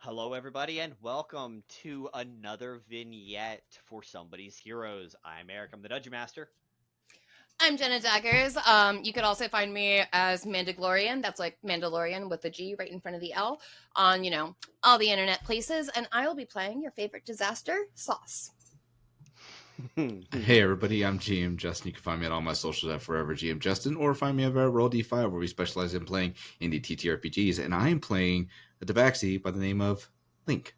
Hello, everybody, and welcome to another vignette for Somebody's Heroes. I'm Eric, I'm the Dungeon Master. I'm Jenna Daggers. You could also find me as Mandalorian. That's like Mandalorian with the G right in front of the L on, all the internet places. And I will be playing your favorite disaster, Sauce. Hey everybody, I'm GM Justin. You can find me at all my socials at Forever GM Justin, or find me at Roll D5, where we specialize in playing indie TTRPGs, and I am playing a Tabaxi by the name of Link.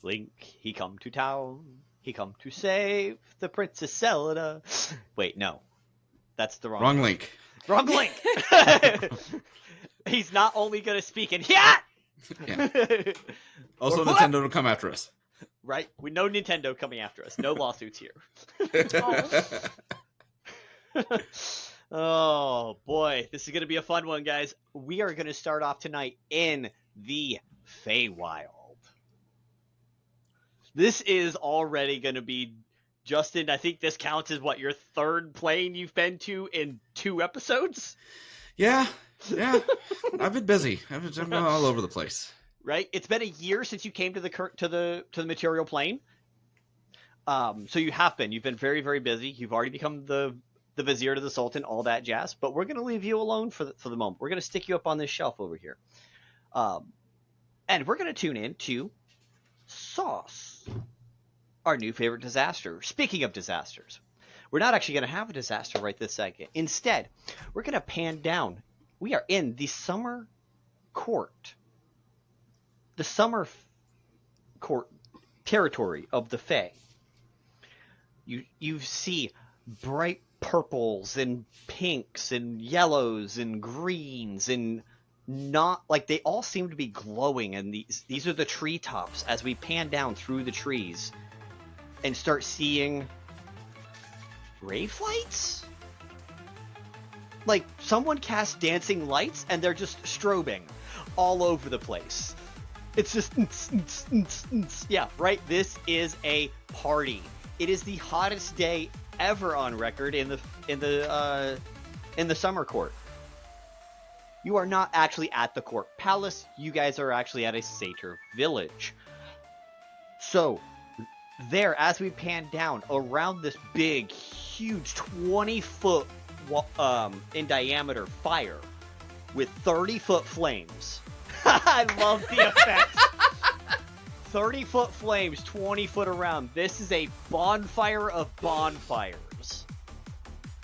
Link, he come to town, he come to save the Princess Zelda. Wait, no, that's the wrong Link. Wrong Link! He's not only gonna speak in yeah! Also, Nintendo will come after us. Right? We know Nintendo coming after us. No lawsuits here. Oh, boy. This is going to be a fun one, guys. We are going to start off tonight in the Faewild. This is already going to be... Justin, I think this counts as, your third plane you've been to in 2 episodes? Yeah. I've been busy. I've been all over the place. Right? It's been a year since you came to the material plane. So you have been. You've been very, very busy. You've already become the vizier to the sultan, all that jazz. But we're going to leave you alone for the moment. We're going to stick you up on this shelf over here. And we're going to tune in to Sauce, our new favorite disaster. Speaking of disasters, we're not actually going to have a disaster right this second. Instead, we're going to pan down. We are in the summer court. The summer court territory of the Fae. You see bright purples and pinks and yellows and greens and not like they all seem to be glowing, and these are the treetops as we pan down through the trees and start seeing rave lights? Like someone cast dancing lights and they're just strobing all over the place. It's just, yeah, right? This is a party. It is the hottest day ever on record in the summer court. You are not actually at the court palace. You guys are actually at a satyr village. So, there, as we pan down around this big, huge 20-foot in diameter fire with 30-foot flames. I love the effect. 30-foot flames, 20-foot around. This is a bonfire of bonfires.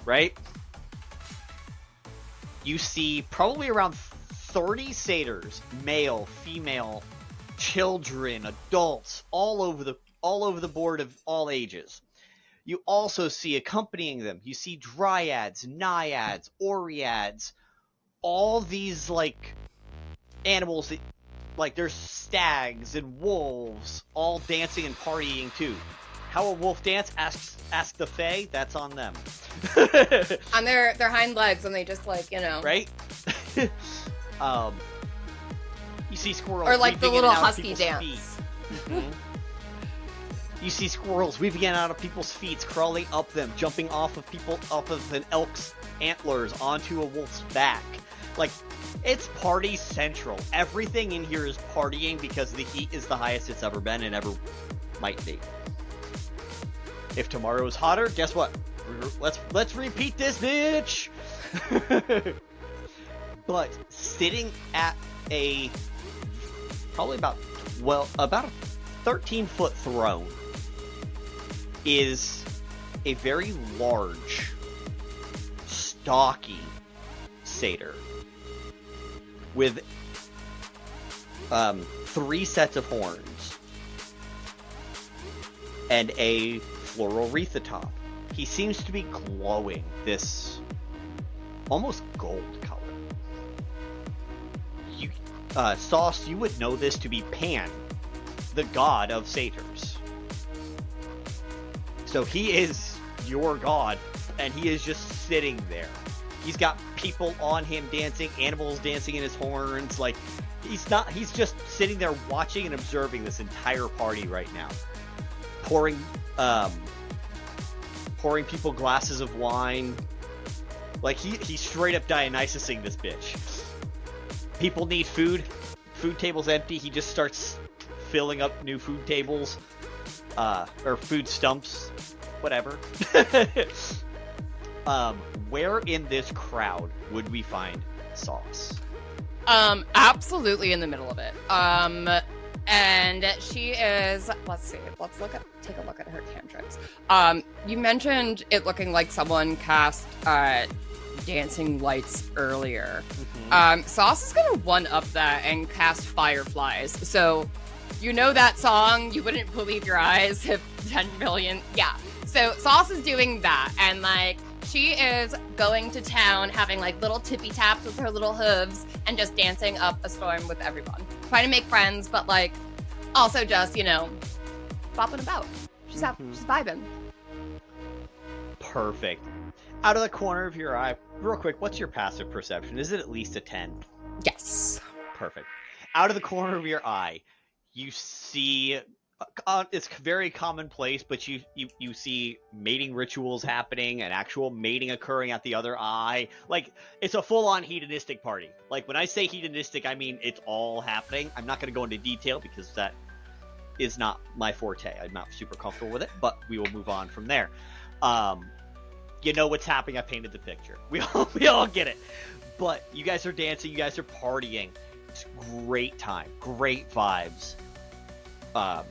Right? You see probably around 30 satyrs, male, female, children, adults, all over the board of all ages. You also see accompanying them, you see dryads, naiads, oreads, all these animals that, there's stags and wolves all dancing and partying too. How a wolf dance? Ask the Fae. That's on them. On their hind legs, and they just right. You see squirrels, or the little husky dance. Mm-hmm. You see squirrels weaving in and out of people's feet, crawling up them, jumping off of an elk's antlers onto a wolf's back. It's party central. Everything in here is partying because the heat is the highest it's ever been and ever might be. If tomorrow is hotter, guess what? Let's repeat this, bitch! But sitting at probably about a 13-foot throne is a very large, stocky satyr with 3 sets of horns and a floral wreath atop. He seems to be glowing this almost gold color. Sauce, you would know this to be Pan, the god of satyrs. So he is your god, and he is just sitting there. He's got people on him dancing, animals dancing in his horns. He's just sitting there watching and observing this entire party right now. Pouring people glasses of wine. He's straight up Dionysusing this bitch. People need food. food table's empty, he just starts filling up new food tables, or food stumps, whatever. Where in this crowd would we find Sauce? Absolutely in the middle of it. And she is, let's see, take a look at her cantrips. You mentioned it looking like someone cast, dancing lights earlier. Mm-hmm. Sauce is gonna one-up that and cast fireflies. So, you know that song, you wouldn't believe your eyes if 10 million, yeah. So, Sauce is doing that, and, like, she is going to town, having, like, little tippy taps with her little hooves, and just dancing up a storm with everyone. Trying to make friends, but, like, also just, you know, bopping about. She's vibing. Perfect. Out of the corner of your eye, real quick, what's your passive perception? Is it at least a 10? Yes. Perfect. Out of the corner of your eye, you see... it's very commonplace, but you see mating rituals happening and actual mating occurring at the other eye. Like, it's a full-on hedonistic party. Like, when I say hedonistic, I mean it's all happening. I'm not going to go into detail because that is not my forte. I'm not super comfortable with it, but we will move on from there. You know what's happening. I painted the picture. We all get it. But you guys are dancing. You guys are partying. It's a great time. Great vibes.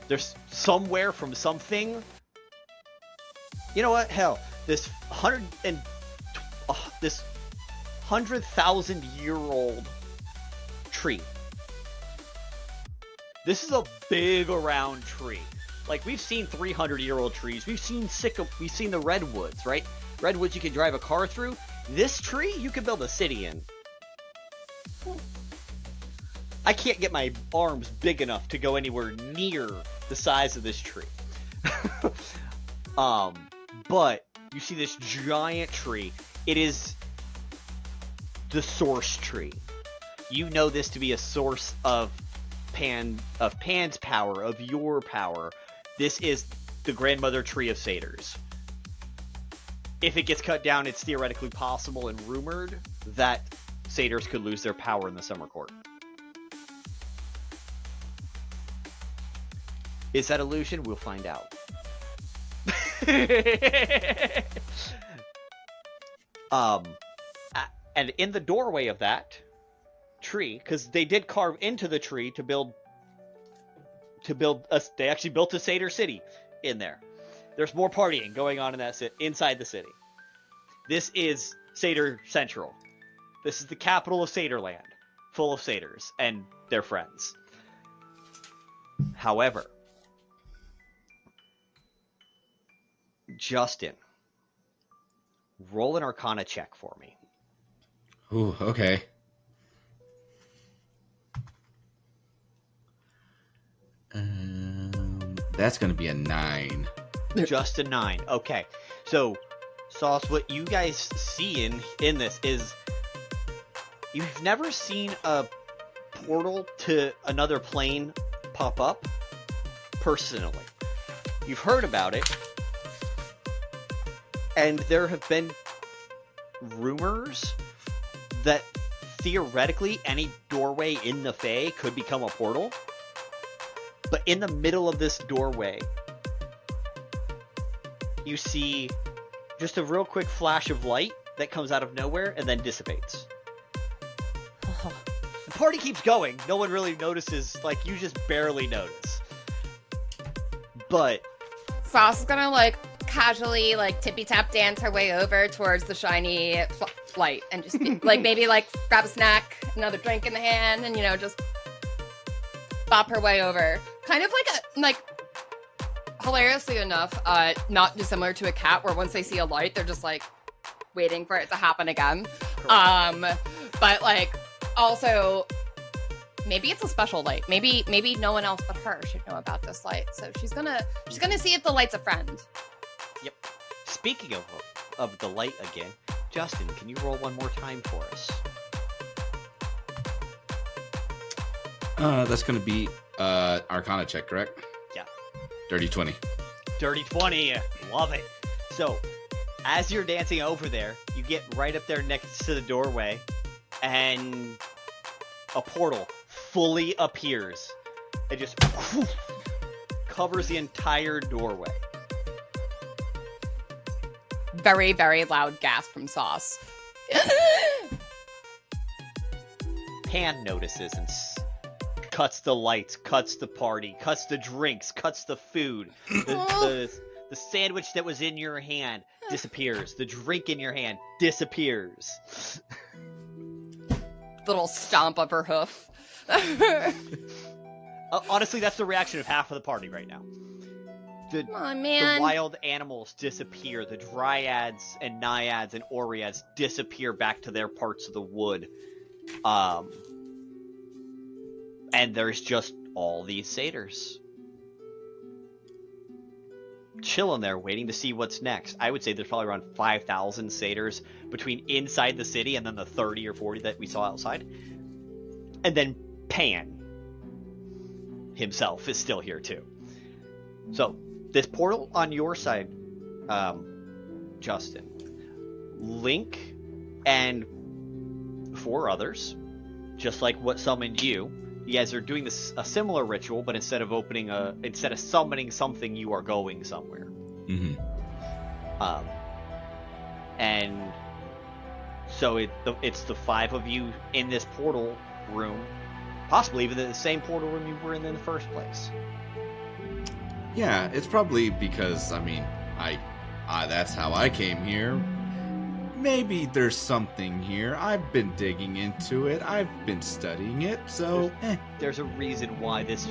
There's somewhere from something. You know what? Hell, this 100,000-year-old tree. This is a big around tree. Like, we've seen 300-year-old trees. We've seen the redwoods, right? Redwoods you can drive a car through. This tree you could build a city in. I can't get my arms big enough to go anywhere near the size of this tree. But you see this giant tree. It is the source tree. You know this to be a source of Pan's power, of your power. This is the grandmother tree of satyrs. If it gets cut down, it's theoretically possible and rumored that satyrs could lose their power in the summer court. Is that illusion? We'll find out. And in the doorway of that tree, because they did carve into the tree to build they actually built a satyr city in there. There's more partying going on in inside the city. This is Satyr Central. This is the capital of Satyrland, full of satyrs and their friends. However, Justin, roll an Arcana check for me. Ooh, okay. That's going to be a 9. Just a 9. Okay. So, Sauce, what you guys see in this is you've never seen a portal to another plane pop up personally. You've heard about it, and there have been rumors that theoretically any doorway in the Fae could become a portal. But in the middle of this doorway, you see just a real quick flash of light that comes out of nowhere and then dissipates. The party keeps going. No one really notices. Like, you just barely notice. But Sauce is gonna, like, casually, like, tippy-tap dance her way over towards the shiny light and just, like, maybe, like, grab a snack, another drink in the hand, and, you know, just bop her way over. Kind of like hilariously enough, not dissimilar to a cat where once they see a light, they're just, like, waiting for it to happen again. Correct. But, like, also, maybe it's a special light. Maybe no one else but her should know about this light. So she's gonna see if the light's a friend. Yep. Speaking of the light again, Justin, can you roll one more time for us? That's going to be Arcana check, correct? Yeah. Dirty 20. Dirty 20. Love it. So, as you're dancing over there, you get right up there next to the doorway, and a portal fully appears. It just covers the entire doorway. Very, very loud gasp from Sauce. Pan notices and cuts the lights, cuts the party, cuts the drinks, cuts the food. The sandwich that was in your hand disappears. The drink in your hand disappears. Little stomp of her hoof. Honestly, that's the reaction of half of the party right now. The wild animals disappear. The dryads and naiads and oreads disappear back to their parts of the wood. And there's just all these satyrs chilling there, waiting to see what's next. I would say there's probably around 5,000 satyrs between inside the city and then the 30 or 40 that we saw outside. And then Pan himself is still here too. So, this portal on your side, Justin, Link and 4 others, just like what summoned you, you guys are doing a similar ritual, but instead of summoning something, you are going somewhere. Mm-hmm. And so it's the 5 of you in this portal room, possibly even the same portal room you were in the first place. Yeah, it's probably because, I that's how I came here. Maybe there's something here. I've been digging into it. I've been studying it, so... There's a reason why this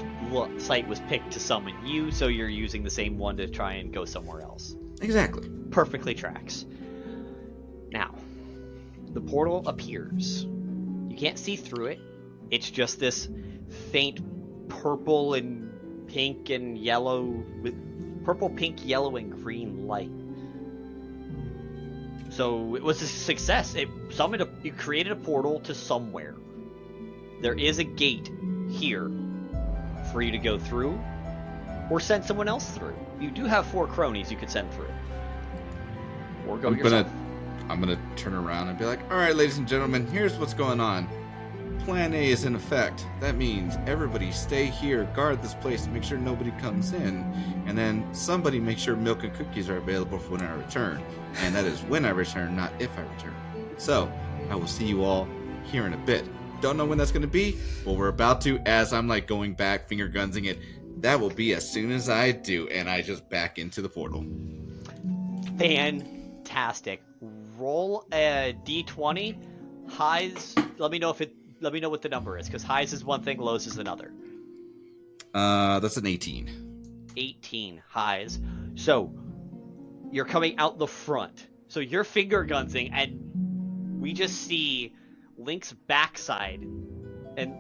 site was picked to summon you, so you're using the same one to try and go somewhere else. Exactly. Perfectly tracks. Now, the portal appears. You can't see through it. It's just this faint purple and pink and yellow... with purple, pink, yellow, and green light. So it was a success. It created a portal to somewhere. There is a gate here for you to go through, or send someone else through. You do have 4 cronies you could send through, or go yourself. I'm gonna turn around and be like, "All right, ladies and gentlemen, here's what's going on. Plan A is in effect. That means everybody stay here, guard this place, and make sure nobody comes in. And then somebody make sure milk and cookies are available for when I return. And that is when I return, not if I return. So, I will see you all here in a bit. Don't know when that's going to be, but we're about to, as I'm like going back, finger gunsing it. That will be as soon as I do, and I just back into the portal." Fantastic. Roll a d20. Highs, let me know what the number is, because highs is one thing, lows is another. That's an 18. 18 highs. So, you're coming out the front. So you're finger gunsing, and we just see Link's backside. And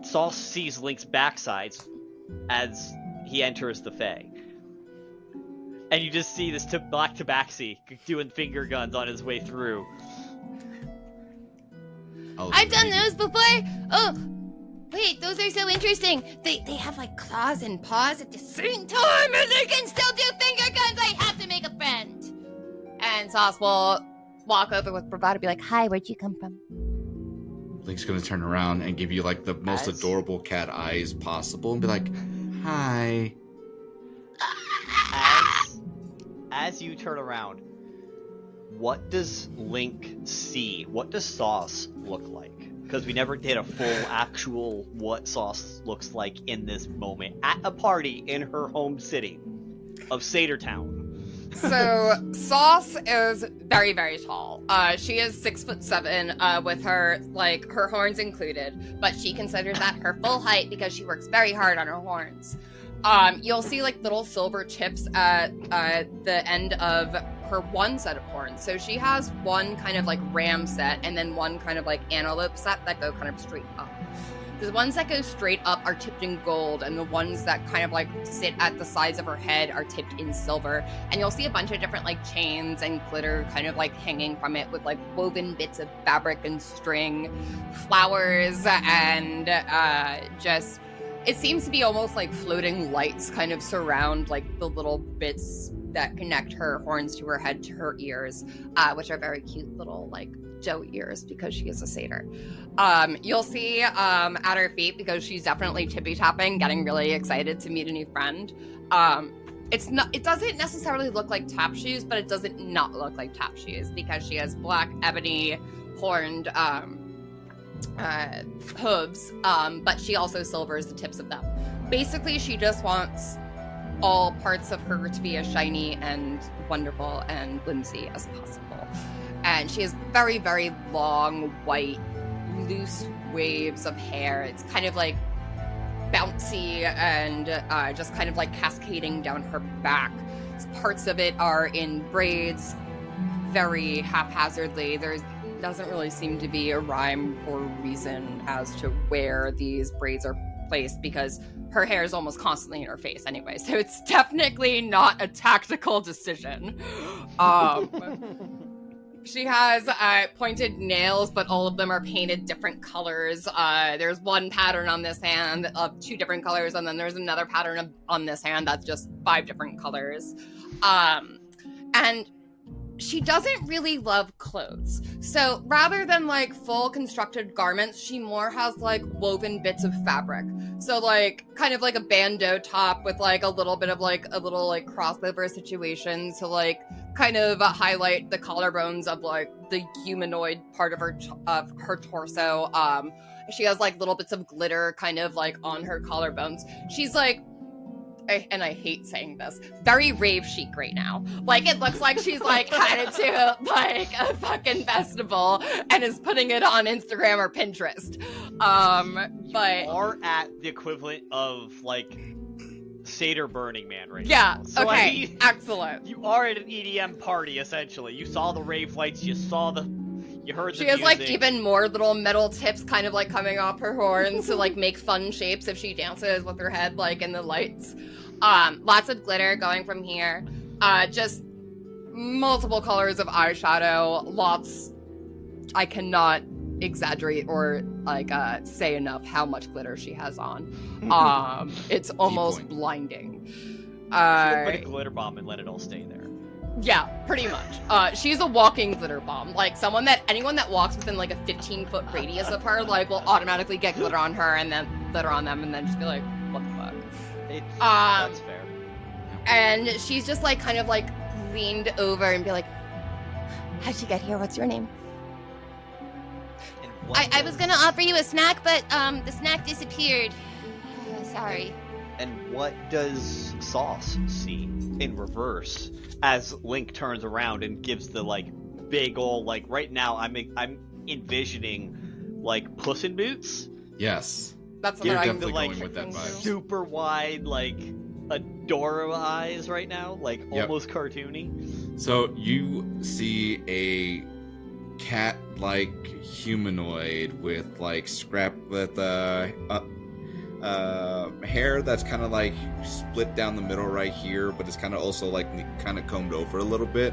Sauce sees Link's backside as he enters the Fae. And you just see this Black Tabaxi doing finger guns on his way through. I've done those before. Oh, wait, those are so interesting. They have like claws and paws at the same time, and they can still do finger guns. I have to make a friend. And Sauce will walk over with bravado, be like, "Hi, where'd you come from?" Link's gonna turn around and give you like the most adorable cat eyes possible and be like, "Hi." As you turn around, what does Link see? What does Sauce look like? Because we never did a full actual what Sauce looks like in this moment at a party in her home city of Satyr Town. So Sauce is very, very tall. She is 6'7", with her horns included, but she considers that her full height because she works very hard on her horns. You'll see like little silver chips at the end of her one set of horns. So she has one kind of like ram set and then one kind of like antelope set that go kind of straight up. The ones that go straight up are tipped in gold, and the ones that kind of like sit at the sides of her head are tipped in silver. And you'll see a bunch of different like chains and glitter kind of like hanging from it with like woven bits of fabric and string, flowers, and it seems to be almost like floating lights kind of surround like the little bits that connect her horns to her head to her ears, which are very cute little like doe ears because she is a satyr. You'll see at her feet, because she's definitely tippy tapping, getting really excited to meet a new friend. It doesn't necessarily look like tap shoes, but it doesn't not look like tap shoes because she has black ebony horned hooves, but she also silvers the tips of them. Basically, she just wants all parts of her to be as shiny and wonderful and whimsy as possible. And she has very, very long, white, loose waves of hair. It's kind of like bouncy and just kind of like cascading down her back. Parts of it are in braids, very haphazardly. There doesn't really seem to be a rhyme or reason as to where these braids are placed, because her hair is almost constantly in her face anyway, so it's definitely not a tactical decision. She has pointed nails, but all of them are painted different colors. There's one pattern on this hand of 2 different colors, and then there's another pattern on this hand that's just 5 different colors. And she doesn't really love clothes. So rather than like full constructed garments, she more has like woven bits of fabric. So like kind of like a bandeau top with like a little bit of like a little like crossover situation to like kind of highlight the collarbones of like the humanoid part of her torso. She has like little bits of glitter kind of like on her collarbones. She's like, and I hate saying this, very rave chic right now. Like, it looks like she's, like, headed to, like, a fucking festival and is putting it on Instagram or Pinterest. But... You are at the equivalent of, like, Satyr Burning Man right yeah, now. So, okay, I mean, excellent. You are at an EDM party, essentially. You saw the rave lights, you heard the She music. has, like, even more little metal tips kind of, like, coming off her horns to, like, make fun shapes if she dances with her head, like, in the lights. Lots of glitter going from here. Just multiple colors of eyeshadow. Lots. I cannot exaggerate or, like, say enough how much glitter she has on. It's almost blinding. Put a glitter bomb and let it all stay there. Yeah, pretty much. She's a walking glitter bomb. Like, anyone that walks within, like, a 15-foot radius of her, like, will automatically get glitter on her and then glitter on them and then just be like, what the fuck? That's fair. And she's just, like, kind of, like, leaned over and be like, how'd you get here? What's your name? I was gonna offer you a snack, but, the snack disappeared. Sorry. And what does Sauce see in reverse as Link turns around and gives the, like, big ol', like, right now I'm envisioning, like, Puss in Boots? Yes. That's You're what I'm definitely like, going with that vibe. Super wide, like, adorable eyes right now, like, almost cartoony. So you see a cat-like humanoid with like hair that's kind of like split down the middle right here, but it's kind of also like kind of combed over a little bit.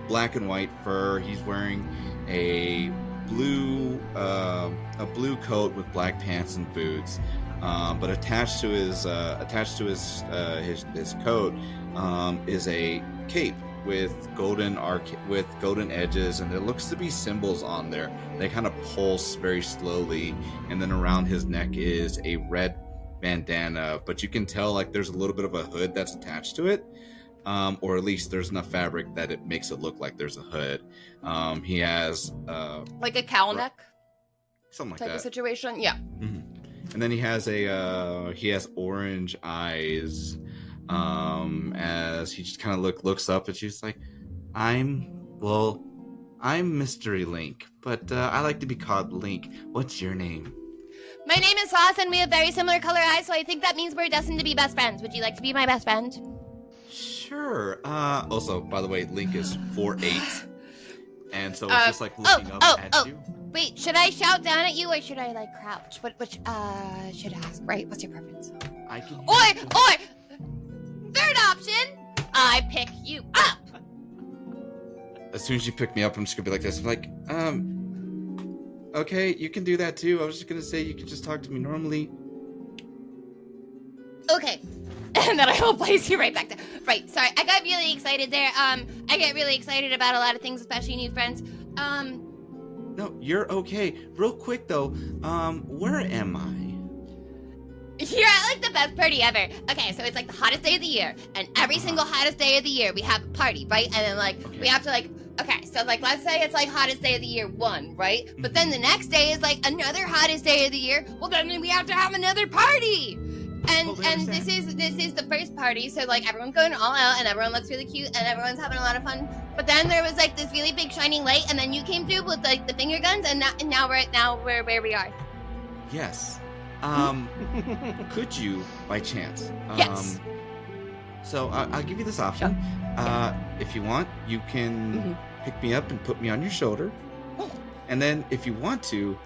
Black and white fur. He's wearing a blue coat with black pants and boots. But attached to his coat is a cape with golden edges, and there looks to be symbols on there. They kind of pulse very slowly, and then around his neck is a red bandana, but you can tell like there's a little bit of a hood that's attached to it, or at least there's enough fabric that it makes it look like there's a hood. He has like a cowl neck, something like type that of situation. Yeah. Mm-hmm. And then he has orange eyes. As he just kind of looks up, and she's like, I'm Mystery Link, but I like to be called Link. What's your name? My name is Sauce, and we have very similar color eyes, so I think that means we're destined to be best friends. Would you like to be my best friend? Sure. Also, by the way, Link is 4'8", and so it's just like looking up at you. Wait, should I shout down at you, or should I like crouch? Which should ask, right? What's your preference? I can. Oi! Third option, I pick you up. As soon as you pick me up, I'm just gonna be like this. I'm like, okay, you can do that too. I was just gonna say you can just talk to me normally. Okay. and then I will place you right back there. Right, sorry, I got really excited there. I get really excited about a lot of things, especially new friends. No, you're okay. Real quick though, where am I? You're at like the best party ever. Okay, so it's like the hottest day of the year, and every single hottest day of the year we have a party, right? And then like we have to like, okay, so like let's say it's like hottest day of the year 1, right? But then the next day is like another hottest day of the year. Well, then we have to have another party. And this is the first party, so like everyone's going all out and everyone looks really cute and everyone's having a lot of fun. But then there was like this really big shining light, and then you came through with like the finger guns, and now we're where we are. Yes. Could you, by chance? Yes. So I'll give you this option. If you want, you can pick me up and put me on your shoulder. And then if you want to,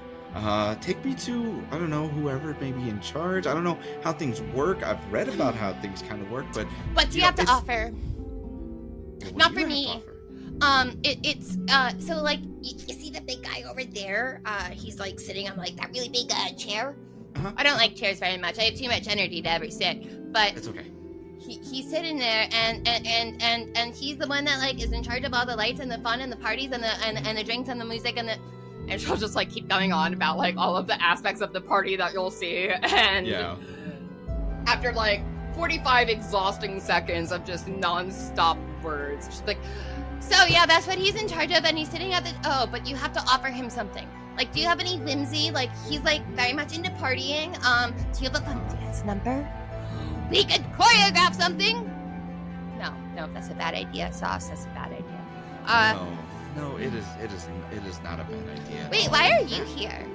take me to, I don't know, whoever may be in charge. I don't know how things work. I've read about how things kind of work, but... What do you have to offer? Not for me. It's so like you see the big guy over there? He's like sitting on like that really big chair. I don't like chairs very much. I have too much energy to ever sit. But It's okay. he's sitting there, and he's the one that like is in charge of all the lights and the fun and the parties and the drinks and the music and the. And she'll just like keep going on about like all of the aspects of the party that you'll see. And after like 45 exhausting seconds of just non-stop words, just like, so yeah, that's what he's in charge of, and he's sitting at the. Oh, but you have to offer him something. Like, do you have any whimsy? Like, he's like very much into partying. Do you have a fun dance number? We could choreograph something. No, that's a bad idea. Sauce, that's a bad idea. No, it is not a bad idea. Wait, why are you here?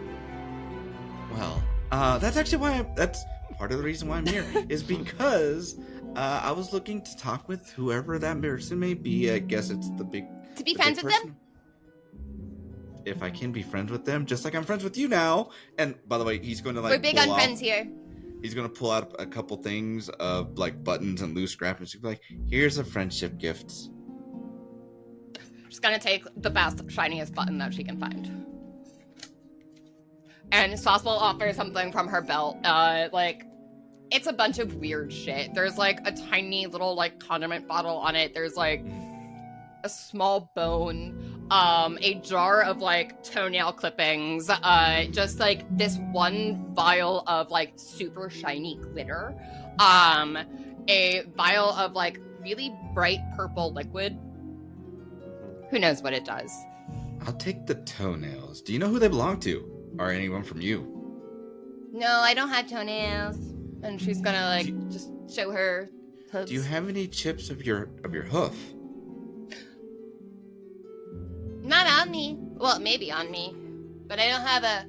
Well, that's actually that's part of the reason why I'm here is because I was looking to talk with whoever that person may be. I guess it's the big. To be friends with them? If I can be friends with them, just like I'm friends with you now. And by the way, he's going to like. We're big on friends here. He's going to pull out a couple things of like buttons and loose scrap, and she's like, "Here's a friendship gift." she's gonna take the best, shiniest button that she can find. And Sauce will offer something from her belt. Like, it's a bunch of weird shit. There's like a tiny little like condiment bottle on it. There's like a small bone, a jar of like toenail clippings, just like this one vial of like super shiny glitter, a vial of like really bright purple liquid. Who knows what it does? I'll take the toenails. Do you know who they belong to? Or anyone from you? No, I don't have toenails. And she's gonna like just show her hooves. Do you have any chips of your hoof? Not on me. Well, maybe on me. But I don't have a...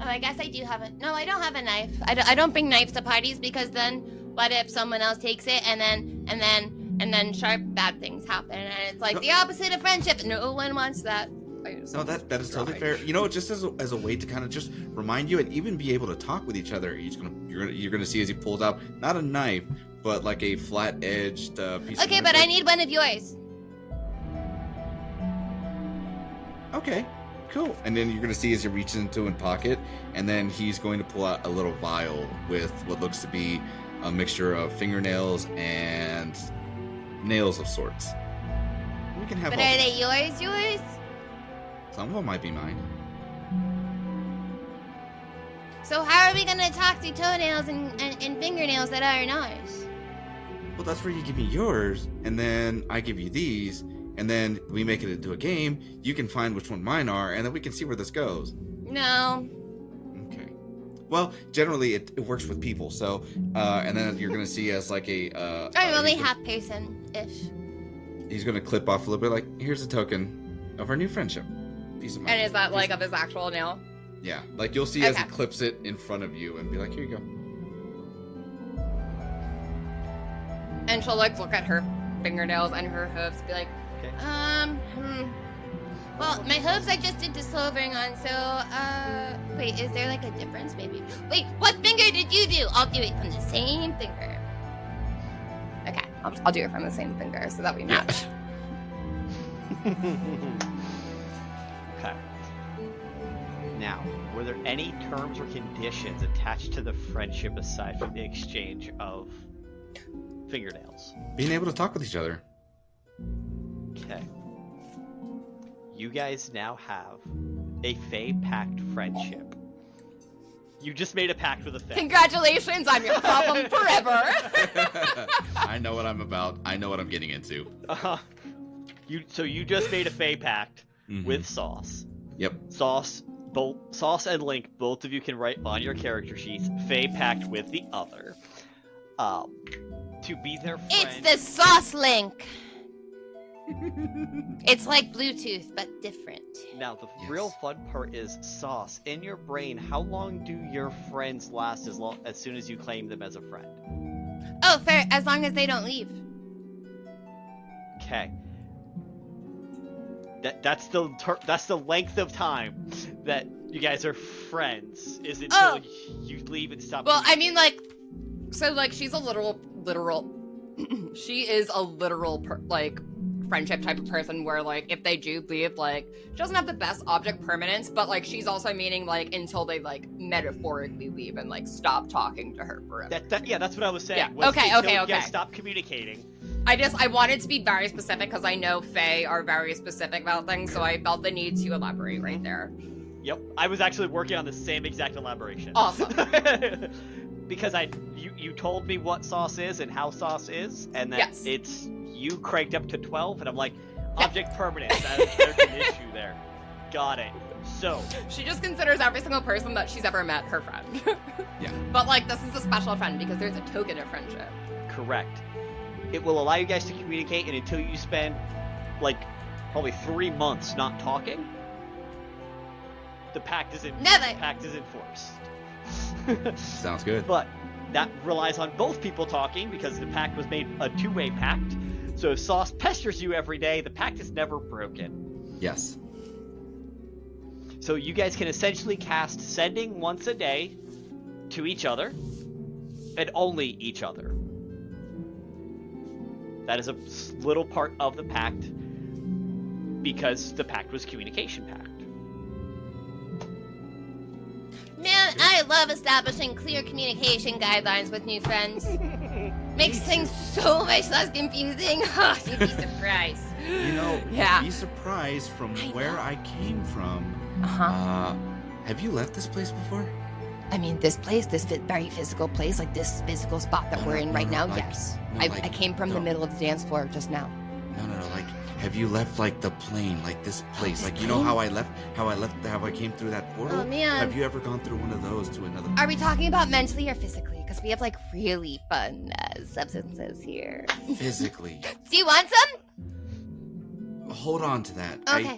Oh, I guess I do have a... No, I don't have a knife. I don't bring knives to parties because then what if someone else takes it and then sharp bad things happen and it's like the opposite of friendship. No one wants that. No, that is totally fair. You know, just as a way to kind of just remind you and even be able to talk with each other. You're gonna see as he pulls out not a knife, but like a flat-edged piece. Okay, but I need one of yours. Okay, cool. And then you're gonna see as he reaches into his pocket, and then he's going to pull out a little vial with what looks to be a mixture of fingernails and nails of sorts. We can have. But are they yours? Some of them might be mine. So how are we gonna talk to toenails and fingernails that aren't ours? Well, that's where you give me yours, and then I give you these, and then we make it into a game. You can find which one mine are, and then we can see where this goes. No. Okay. Well, generally it works with people, so, and then you're gonna see as like a, I'm only half person-ish. He's gonna clip off a little bit, like, here's a token of our new friendship. Piece of And is that like of his actual nail? Yeah, like you'll see as he clips it in front of you and be like, here you go. And she'll like look at her fingernails and her hooves and be like, Okay. Well, my hooves I just did dissolving on, so, wait, is there like a difference maybe? Wait, what finger did you do? I'll do it from the same finger. okay, I'll do it from the same finger so that we match. Okay. Now, were there any terms or conditions attached to the friendship aside from the exchange of fingernails. Being able to talk with each other. Okay. You guys now have a Fae pact friendship. You just made a pact with a Fae. Congratulations, I'm your problem forever. I know what I'm about. I know what I'm getting into. So you just made a Fae pact with Sauce. Yep. Sauce and Link, both of you can write on your character sheets Fae pact with the other. To be their friend. It's the Sauce Link. It's like Bluetooth, but different. Now, the real fun part is Sauce. In your brain, how long do your friends last as soon as you claim them as a friend? Oh, fair. As long as they don't leave. Okay. That's the length of time that you guys are friends. Is until you leave and stop. Well, I mean, like, so like she's a literal. She is a literal friendship type of person where like if they do leave, like she doesn't have the best object permanence, but like she's also meaning like until they like metaphorically leave and like stop talking to her forever. Yeah, that's what I was saying. Yeah. Was Okay. You guys stop communicating. I wanted to be very specific because I know Fae are very specific about things, so I felt the need to elaborate right there. Yep, I was actually working on the same exact elaboration. Awesome. Because you told me what Sauce is and how Sauce is, and that it's you cranked up to 12, and I'm like, object permanence. There's an issue there. Got it. So she just considers every single person that she's ever met her friend. Yeah. But like this is a special friend because there's a token of friendship. Correct. It will allow you guys to communicate, and until you spend like probably 3 months not talking, the pact is enforced. Sounds good. But that relies on both people talking because the pact was made a two-way pact. So if Sauce pesters you every day, the pact is never broken. Yes. So you guys can essentially cast Sending once a day to each other, and only each other. That is a little part of the pact because the pact was communication pact. Man, I love establishing clear communication guidelines with new friends. Makes things so much less confusing. You'd be surprised. You know, Yeah. you'd be surprised from where I came from. Have you left this place before? I mean, this very physical place, like this physical spot that we're in right now, like- yes. no, I like- came from the no. middle of the dance floor just now. No, like, have you left, like, the plane, like, this place? this Like, you know how I came through that portal? Oh, man. Have you ever gone through one of those to another? Are we talking about mentally or physically? Because we have like really fun substances here. Physically. Do you want some? Hold on to that. Okay.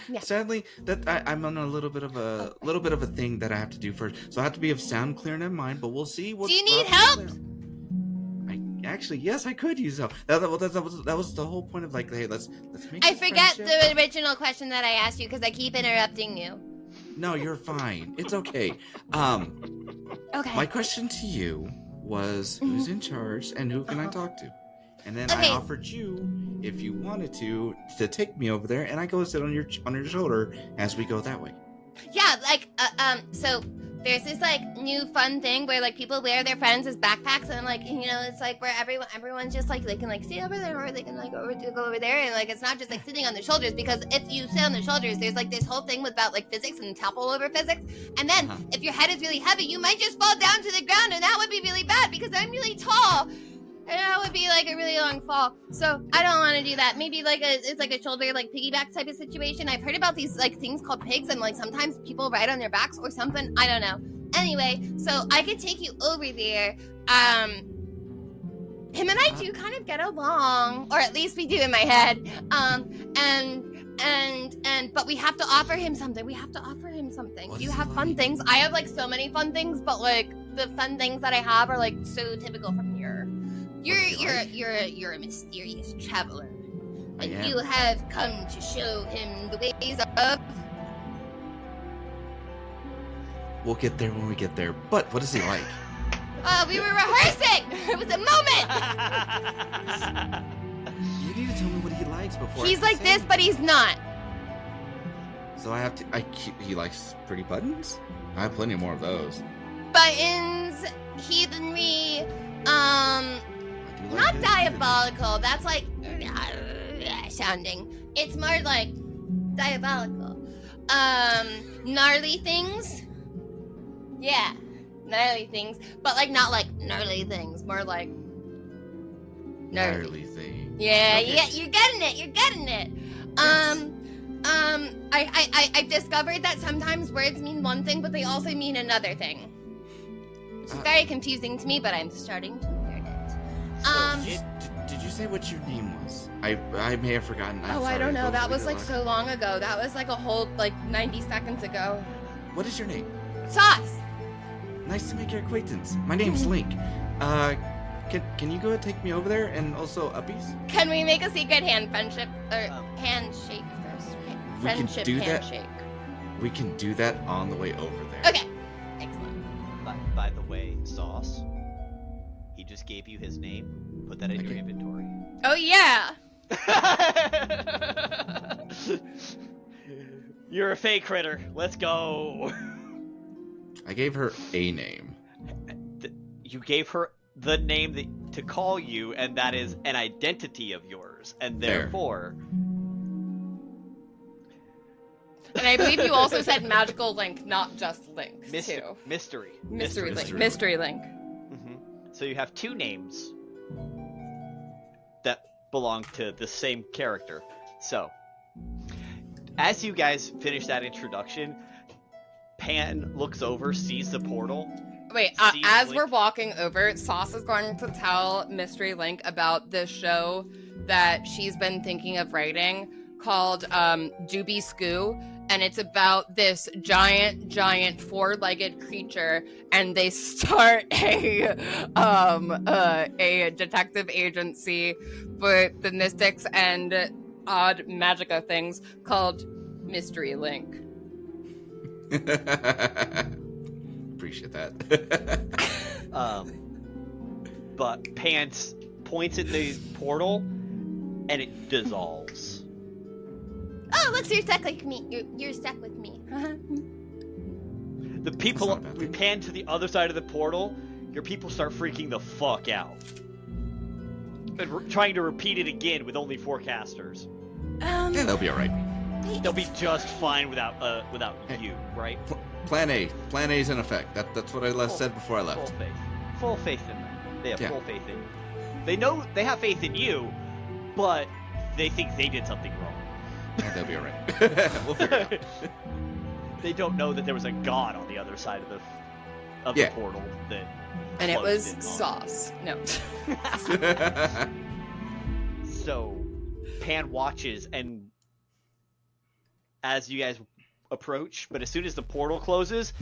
Yeah. Sadly, I'm on a little bit of a thing that I have to do first. So I have to be of sound, clear, and in mind, but we'll see what. Do you need help? Actually, yes, I could use help. That was the whole point of like, hey, let's make. I this forget friendship. the original question that I asked you because I keep interrupting you. No, you're fine. It's okay. Okay. My question to you was, who's in charge and who can I talk to? And then Okay. I offered you, if you wanted to take me over there, and I go sit on your shoulder as we go that way. Yeah, like so there's this like new fun thing where like people wear their friends as backpacks and like it's like where everyone's just like they can like sit over there or they can like go over there and like it's not just like sitting on the shoulders because if you sit on the shoulders there's like this whole thing about like physics and topple over physics and then if your head is really heavy you might just fall down to the ground and that would be really bad because I'm really tall. And that would be like a really long fall. So I don't want to do that. Maybe like it's like a shoulder like piggyback type of situation. I've heard about these like things called pigs and like sometimes people ride on their backs or something. I don't know. Anyway, so I could take you over there. Him and I do kind of get along, or at least we do in my head. But we have to offer him something. What You is have it fun like? things. I have like so many fun things, but like the fun things that I have are like so typical from here. You're a mysterious traveler, I and am. you have come to show him the ways of. We'll get there when we get there. But what is he like? We were rehearsing. It was a moment. You need to tell me what he likes before. He's I like say this, but he's not. So I have to. He likes pretty buttons. I have plenty more of those. Buttons, heathenry, I can You Not like it? diabolical. That's like sounding. It's more like diabolical. Gnarly things. Yeah, gnarly things, but like not like gnarly things. More like Gnarly thing. Yeah, Okay. yeah, you're getting it. You're getting it. Yes. I've discovered that sometimes words mean one thing, but they also mean another thing. Which is very confusing to me, but I'm starting to learn it. Did you say what your name was? I may have forgotten. I'm Oh, I sorry. don't know. Go That for was good like luck. so long ago. That was like a whole like 90 seconds ago. What is your name? Sauce. Nice to make your acquaintance. My name's Link. Can you go and take me over there and also Uppies? Can we make a secret handshake first? We can Friendship do that. handshake. We can do that on the way over there. Okay. Excellent. By the way, Sauce, he just gave you his name. Put that in your Okay. inventory. Oh yeah. You're a fake critter. Let's go. I gave her a name. You gave her the name to call you, and that is an identity of yours, and There. therefore, And I believe you also said magical link, not just link, too. mystery. Mystery link. Mystery Mystery link. Hmm. So you have two names that belong to the same character. So, as you guys finish that introduction, Pan looks over, sees the portal. Wait, See, as Link- we're walking over, Sauce is going to tell Mystery Link about this show that she's been thinking of writing called Doobie Skoo, and it's about this giant four-legged creature, and they start a detective agency for the mystics and odd magica things called Mystery Link. Appreciate that. But Pan points at the portal, and it dissolves. Oh, look, so you're stuck like me. You're stuck with me. The people That's not a bad thing. pan to the other side of the portal. Your people start freaking the fuck out, and trying to repeat it again with only 4 casters. Yeah, they'll be all right. They'll be just fine without you, right? Plan A. Plan A's in effect. That's what I said before I Full left. faith. Full faith in them. They have Yeah. full faith in you. They know they have faith in you, but they think they did something wrong. Yeah, they'll be all right. We'll figure it out. They don't know that there was a god on the other side of Yeah. the portal that. And it was closed on Sauce. No. So, Pan watches, and as you guys approach, but as soon as the portal closes,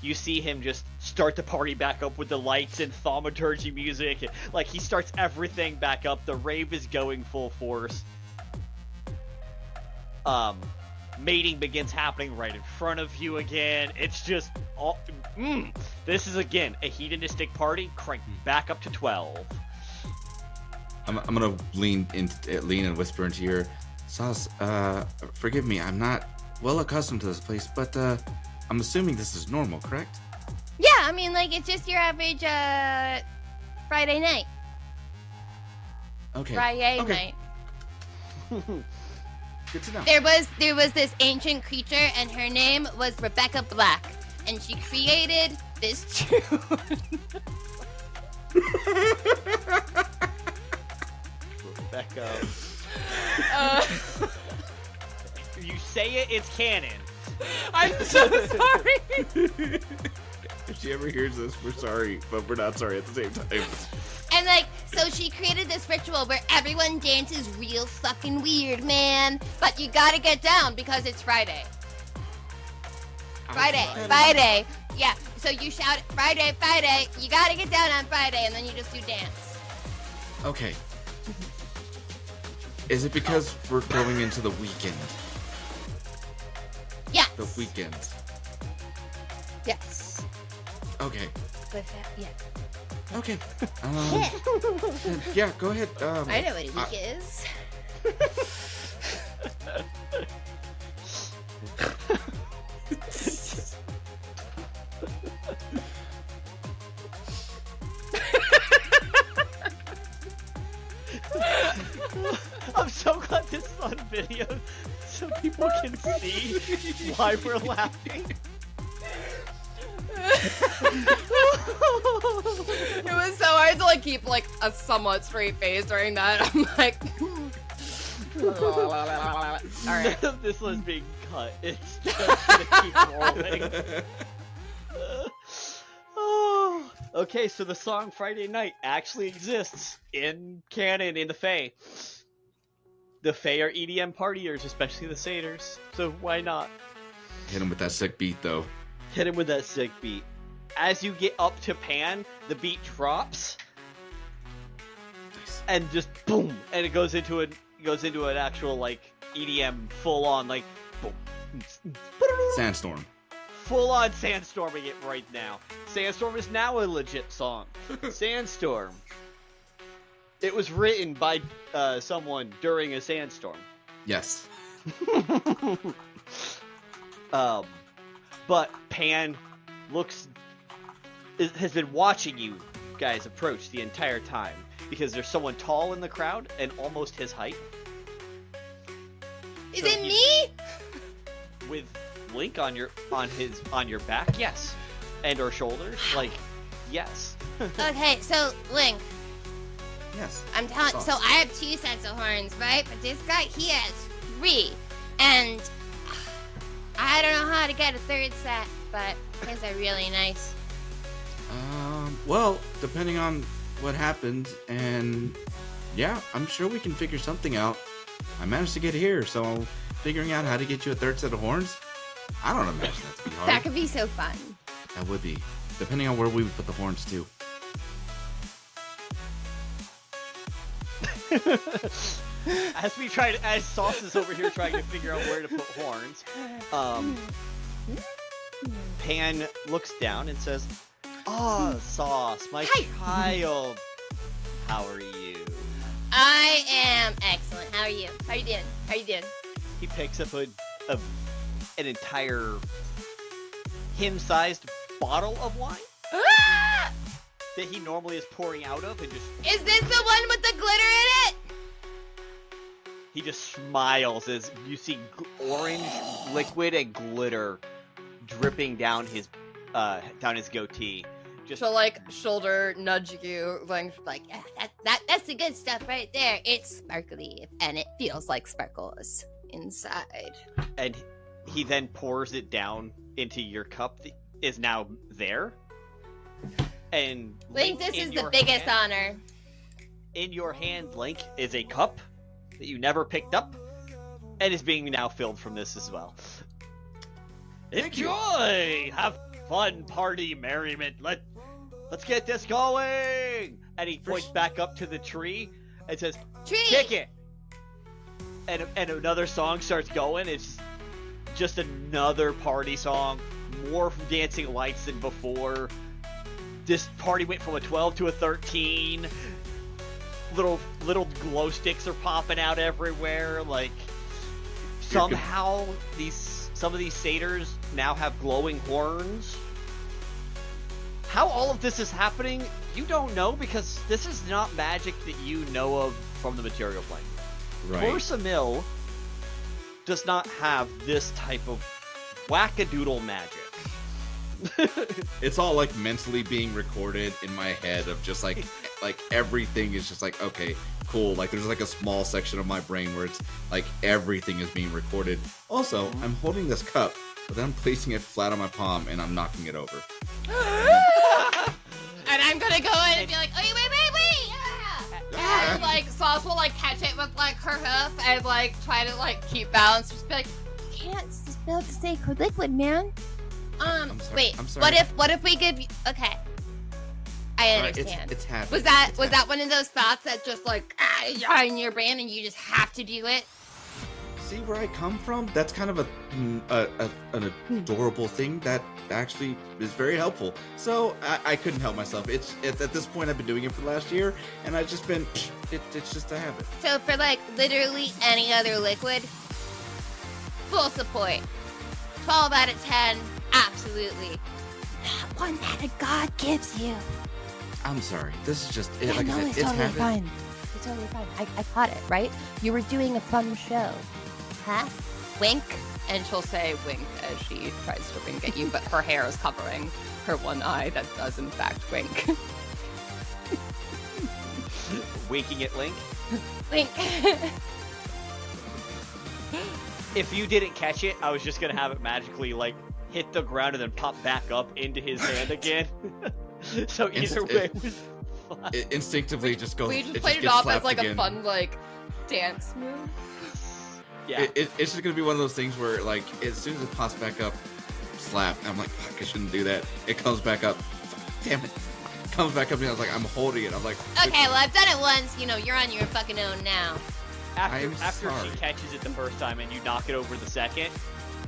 you see him just start the party back up with the lights and thaumaturgy music. And, like, he starts everything back up. The rave is going full force. Mating begins happening right in front of you again. It's just all. This is again a hedonistic party cranked back up to 12. I'm gonna lean and whisper into your Sauce. Forgive me, I'm not well accustomed to this place, but I'm assuming this is normal, correct? Yeah, I mean, like, it's just your average Friday night. Okay. Friday Okay. night. Good to know. There was this ancient creature, and her name was Rebecca Black, and she created this tune. Rebecca. Uh, You say it, it's canon. I'm so sorry. If she ever hears this, we're sorry, but we're not sorry at the same time. And like, so she created this ritual where everyone dances real fucking weird, man. But you gotta get down because it's Friday. Friday. Yeah, so you shout Friday. You gotta get down on Friday, and then you just do dance. Okay. Is it because we're going into the weekend? Yeah. The weekend. Yes. Okay. With that, yeah. Okay. Yeah. Yeah, go ahead. I know what a week is. can see why we're laughing. It was so hard to like keep like a somewhat straight face during that. I'm like, all right. None of this was being cut. It's just gonna keep rolling. Oh, okay, so the song Friday Night actually exists in canon in the Fae. The Fae are EDM partiers, especially the satyrs, so why not? Hit him with that sick beat, though. Hit him with that sick beat. As you get up to Pan, the beat drops, Nice. and just boom, and it goes into an actual like EDM full on like boom, Sandstorm. full on sandstorming it right now. Sandstorm is now a legit song. Sandstorm. It was written by someone during a sandstorm. Yes. But Pan has been watching you guys approach the entire time because there's someone tall in the crowd and almost his height. Is So it he- me? With Link on your back, yes, and or shoulders, like yes. Okay, so Link, Yes. I'm telling. Sauce. So I have 2 sets of horns, right? But this guy, he has 3, and I don't know how to get a 3rd set. But his are really nice. Well, depending on what happens, and yeah, I'm sure we can figure something out. I managed to get here, so figuring out how to get you a 3rd set of horns, I don't imagine that to be hard. That could be so fun. That would be, depending on where we would put the horns too. As Sauce is over here trying to figure out where to put horns, Pan looks down and says, "Ah, Sauce, my child, how are you?" I am excellent. How are you? How you doing? How you doing? He picks up an entire him-sized bottle of wine Ah! that he normally is pouring out of, and Is this the one with the glitter in it? he just smiles as you see orange liquid and glitter dripping down his goatee. Just She'll like shoulder nudge you, like Yeah, that's the good stuff right there. It's sparkly and it feels like sparkles inside. and he then pours it down into your cup that is now there. And Link, this in is the your biggest hand- honor. In your hand, Link, is a cup that you never picked up, and is being now filled from this as well. Thank you. Enjoy! Have fun, party, merriment. Let's get this going! And he points back up to the tree and says, Tree! "Kick it!" And another song starts going. It's just another party song. More dancing lights than before. This party went from a 12 to a 13. Little glow sticks are popping out everywhere. Like somehow some of these satyrs now have glowing horns. How all of this is happening, you don't know, because this is not magic that you know of from the material plane. Right. Corsamil does not have this type of wackadoodle magic. It's all like mentally being recorded in my head of just like everything is just like, okay, cool. Like there's like a small section of my brain where it's like everything is being recorded. Also, I'm holding this cup, but then I'm placing it flat on my palm and I'm knocking it over. and I'm gonna go in and be like, oh wait. Yeah. And like Sauce will like catch it with like her hoof and like try to like keep balance. Just be like, You can't spill the sacred liquid, man. I'm sorry. Wait. I'm sorry. What if we give you? Okay. I Alright, understand. it's happening. was that one of those thoughts that just like in your brain and you just have to do it? See where I come from? That's kind of an adorable thing that actually is very helpful. So I couldn't help myself. It's at this point I've been doing it for the last year, and I've just been. It's just a habit. So for like literally any other liquid, full support. 12 out of 10, absolutely. Not one that a god gives you. I'm sorry. This is just Yeah, like no, I said. it's It's totally habit. fine. It's totally fine. I caught it, right? You were doing a fun show. Huh? Wink? And she'll say wink as she tries to wink at you, but her hair is covering her one eye that does in fact wink. Winking at Link. Wink. If you didn't catch it, I was just gonna have it magically like hit the ground and then pop back up into his hand again. So either way, it was fun. It instinctively just goes. We just it played just it gets off as slapped like again. a fun like dance move. Yeah. It's just gonna be one of those things where like as soon as it pops back up, slap. I'm like, fuck, I shouldn't do that. It comes back up. Damn it. Comes back up and I was like, I'm holding it. I'm like, Okay, well I've done it once. You know, you're on your fucking own now. After I'm sorry. she catches it the first time and you knock it over the second,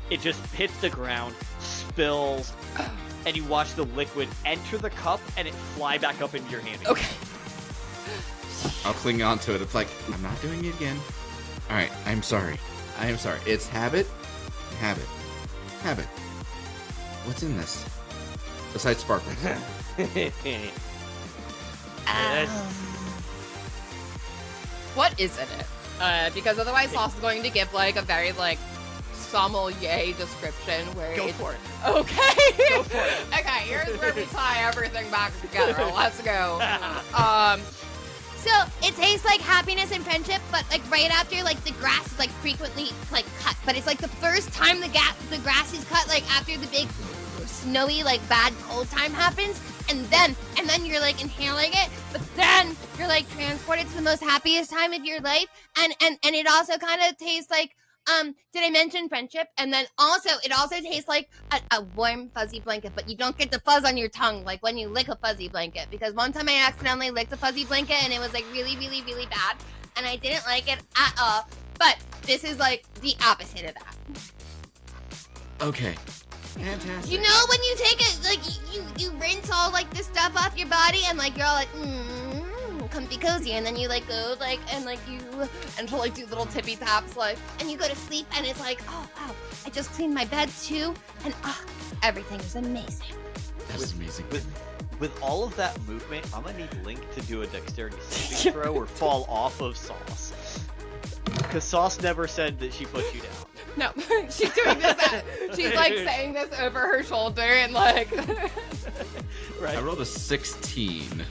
it just hits the ground, spills, and you watch the liquid enter the cup and it fly back up into your hand again. Okay. I'll cling on to it. It's like, I'm not doing it again. All right, I'm sorry. I am sorry. It's habit. What's in this? Besides sparkles. What is in it? Because otherwise Sauce is going to give like a very like sommelier description where Go it's for it. okay. Go for it. Okay, here's where we tie everything back together. Let's go. So it tastes like happiness and friendship, but like right after, like the grass is like frequently like cut. But it's like the first time the grass is cut, like after the big snowy like bad cold time happens, and then you're like inhaling it, but then you're like transported to the most happiest time of your life, and it also kind of tastes like did I mention friendship? And then also, it also tastes like a warm, fuzzy blanket, but you don't get the fuzz on your tongue like when you lick a fuzzy blanket. Because one time I accidentally licked a fuzzy blanket and it was like really, really, really bad. And I didn't like it at all. But this is like the opposite of that. Okay. Fantastic. You know when you take it, like you rinse all like this stuff off your body and like you're all like, comfy cozy, and then you like go like and she'll like do little tippy taps like, and you go to sleep and it's like, oh wow, I just cleaned my bed too, and everything is amazing. That's amazing. With all of that movement, I'm gonna need Link to do a dexterity saving throw or fall off of Sauce. Because Sauce never said that she put you down. no, she's doing this. She's like saying this over her shoulder and like. Right. I rolled a 16.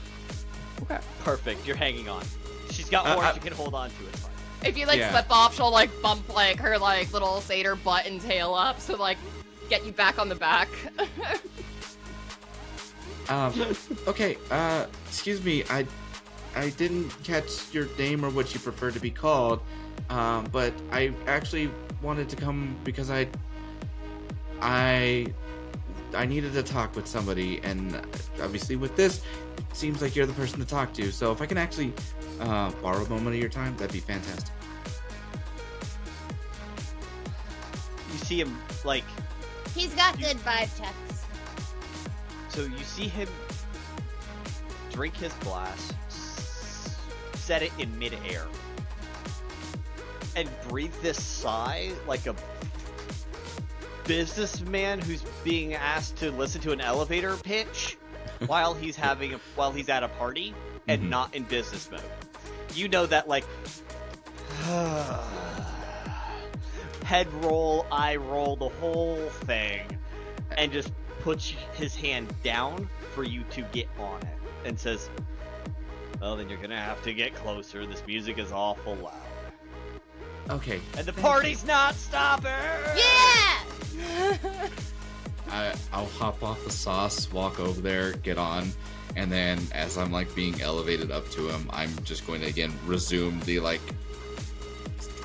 Okay. Perfect. You're hanging on. She's got horns. You can hold on to it. Fine. If you like Yeah. slip off, she'll like bump like her like little satyr butt and tail up to like get you back on the back. Okay, excuse me, I didn't catch your name or what you prefer to be called, but I actually wanted to come because I needed to talk with somebody, and obviously with this, it seems like you're the person to talk to, so if I can actually borrow a moment of your time, that'd be fantastic. You see him, like, He's got good vibe checks. so you see him drink his glass, set it in midair, and breathe this sigh like a businessman who's being asked to listen to an elevator pitch while he's at a party and Mhm. not in business mode. You know that, like, head roll, eye roll, the whole thing, and just puts his hand down for you to get on it and says, well, then you're gonna have to get closer. This music is awful loud. Okay. And the party's not stopping! Yeah! I'll hop off the sauce, walk over there, get on, and then as I'm like being elevated up to him, I'm just going to again resume the like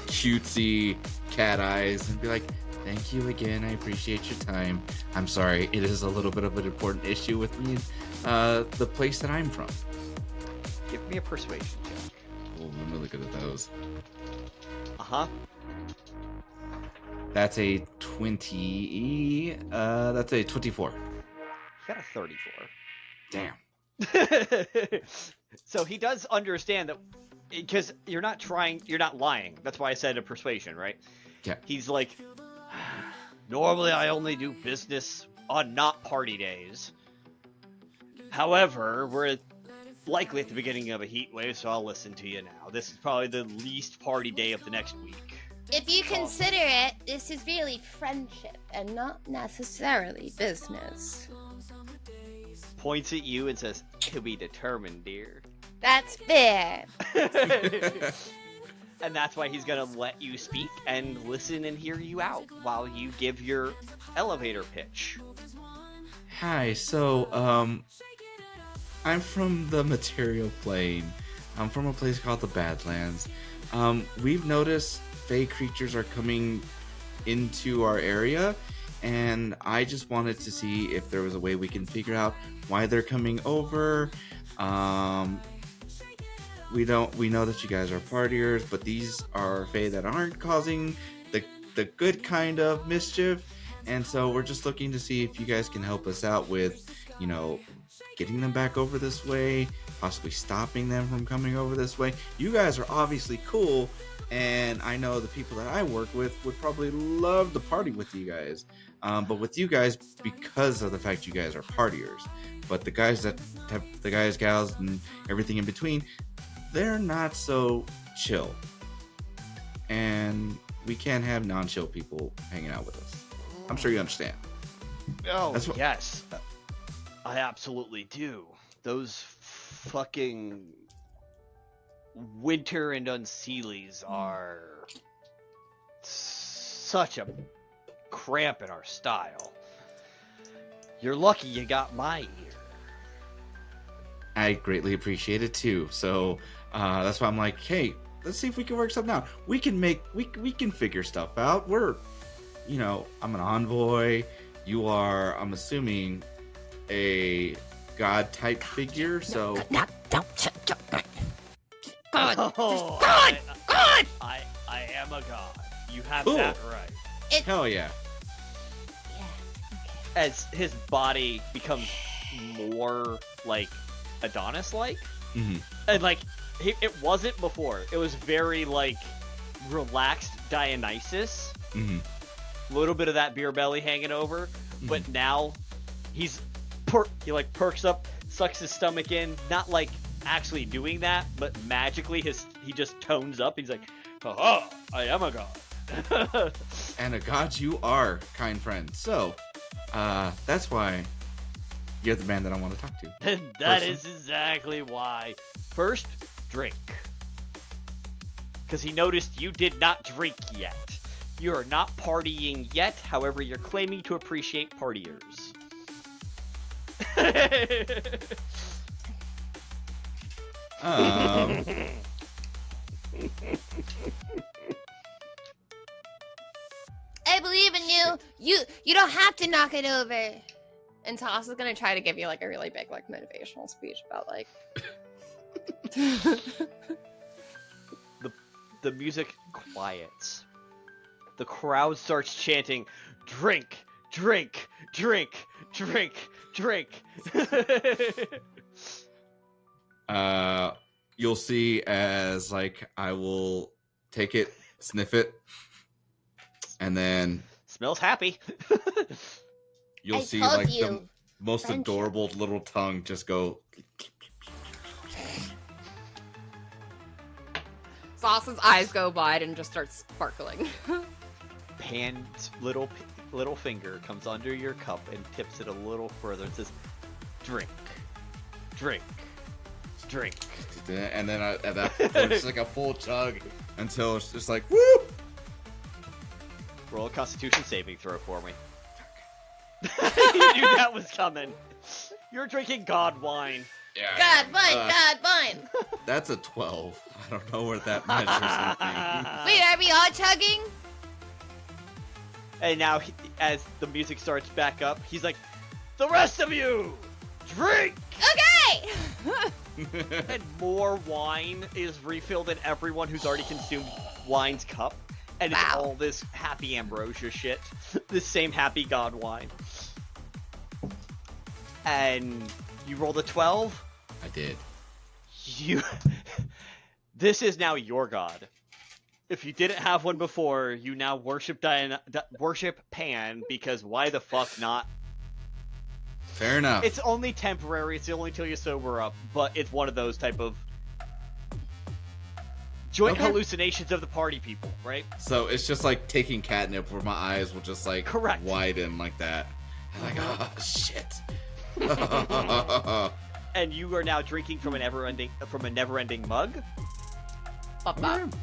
cutesy cat eyes and be like, thank you again, I appreciate your time. I'm sorry, it is a little bit of an important issue with me, the place that I'm from. Give me a persuasion check. Oh, I'm really good at those. Uh-huh. That's a 20. That's a 24. You got a 34. Damn. So he does understand that, because you're not lying. That's why I said a persuasion, right? Yeah. He's like, normally I only do business on not party days. However, we're likely at the beginning of a heat wave, so I'll listen to you now. This is probably the least party day of the next week. If you consider it, this is really friendship and not necessarily business. Points at you and says, "To be determined, dear." That's fair. And that's why he's gonna let you speak and listen and hear you out while you give your elevator pitch. Hi, so, I'm from the material plane. I'm from a place called the Badlands. We've noticed Fae creatures are coming into our area, and I just wanted to see if there was a way we can figure out why they're coming over. We know that you guys are partiers, but these are Fae that aren't causing the good kind of mischief, and so we're just looking to see if you guys can help us out with, getting them back over this way, possibly stopping them from coming over this way. You guys are obviously cool, and I know the people that I work with would probably love to party with you guys. But with you guys, because of the fact you guys are partiers. But the guys that have the guys, gals, and everything in between, they're not so chill. And we can't have non-chill people hanging out with us. I'm sure you understand. Oh, yes. I absolutely do. Those fucking Winter and Unseelies are such a cramp in our style. You're lucky you got my ear. I greatly appreciate it too. So that's why I'm like, hey, let's see if we can work something out. We can figure stuff out. I'm an envoy. You are, I'm assuming, a god type figure. So God! Oh, God! God! I am a god. You have Ooh. that right. hell yeah. Yeah. As his body becomes more like Adonis-like, and like it wasn't before. It was very like relaxed Dionysus. A little bit of that beer belly hanging over, but now he like perks up, sucks his stomach in, not like actually doing that, but magically he just tones up. He's like, "Haha, I am a god." And a god you are, kind friend. So that's why you're the man that I want to talk to. And that is exactly why. First, drink. Because he noticed you did not drink yet. You are not partying yet, however, you're claiming to appreciate partiers. I believe in you. You don't have to knock it over. And Toss is gonna try to give you like a really big like motivational speech about like The music quiets. The crowd starts chanting, "Drink, drink, drink, drink, drink." You'll see as like I will take it, sniff it, and then Smells happy. you'll I see told like the you. most Friendship. adorable little tongue just go. Sauce's eyes go wide and just starts sparkling. Pan's little finger comes under your cup and tips it a little further and says, "Drink, drink, drink." And then at that point, it's like a full chug until it's just like woo. Roll a Constitution saving throw for me. You knew that was coming. You're drinking god wine. Yeah. God, mine. That's a 12. I don't know where that measures anything. Wait, are we all chugging? And now, as the music starts back up, he's like, "The rest of you, drink!" Okay. And more wine is refilled in everyone who's already consumed wine's cup. And it's Wow. all this happy ambrosia shit. This same happy god wine. And you rolled a 12? I did. This is now your god. If you didn't have one before, you now worship Pan, because why the fuck not? Fair enough. It's only temporary, it's only till you sober up, but it's one of those type of Joint Okay. hallucinations of the party people, right? So it's just like taking catnip where my eyes will just like Correct. widen like that. I'm like, oh shit. And you are now drinking from a never-ending mug, and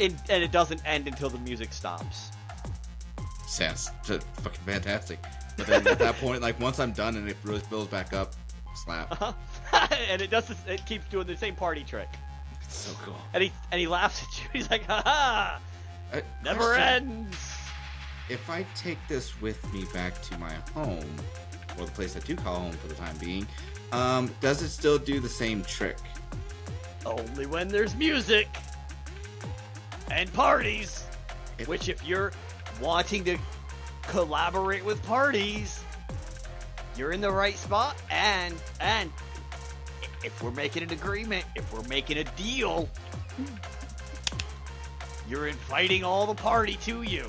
it doesn't end until the music stops. Sounds fucking fantastic. But then at that point, like once I'm done and it really fills back up, slap. And it does this, it keeps doing the same party trick. It's so cool. And he laughs at you. He's like, "Ha ha! Never Question. ends." If I take this with me back to my home, or the place I do call home for the time being, does it still do the same trick? Only when there's music and parties. If- Which, if you're wanting to collaborate with parties, you're in the right spot. And if we're making an agreement, if we're making a deal, you're inviting all the party to you.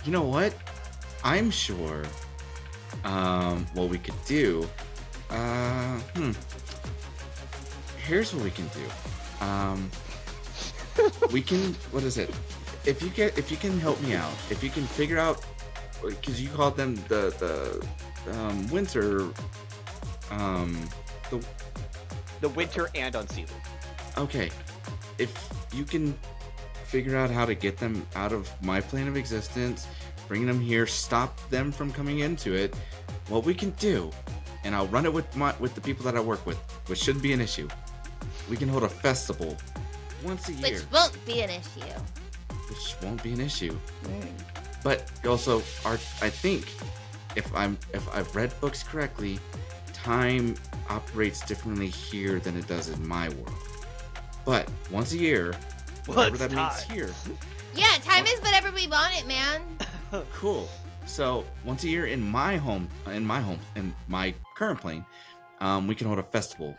You know what? I'm sure. What we could do. Here's what we can do. We can. What is it? If you can help me out, if you can figure out, because you called them the winter, The winter and unsealed. Okay, if you can figure out how to get them out of my plane of existence, bring them here, stop them from coming into it, what we can do, and I'll run it with the people that I work with, which shouldn't be an issue. We can hold a festival once a year, Which won't be an issue. which won't be an issue. But also, I think if I've read books correctly, time operates differently here than it does in my world. But once a year, whatever it's that means time. here, Yeah, time is whatever we want it, man. cool. So once a year in my current plane, we can hold a festival.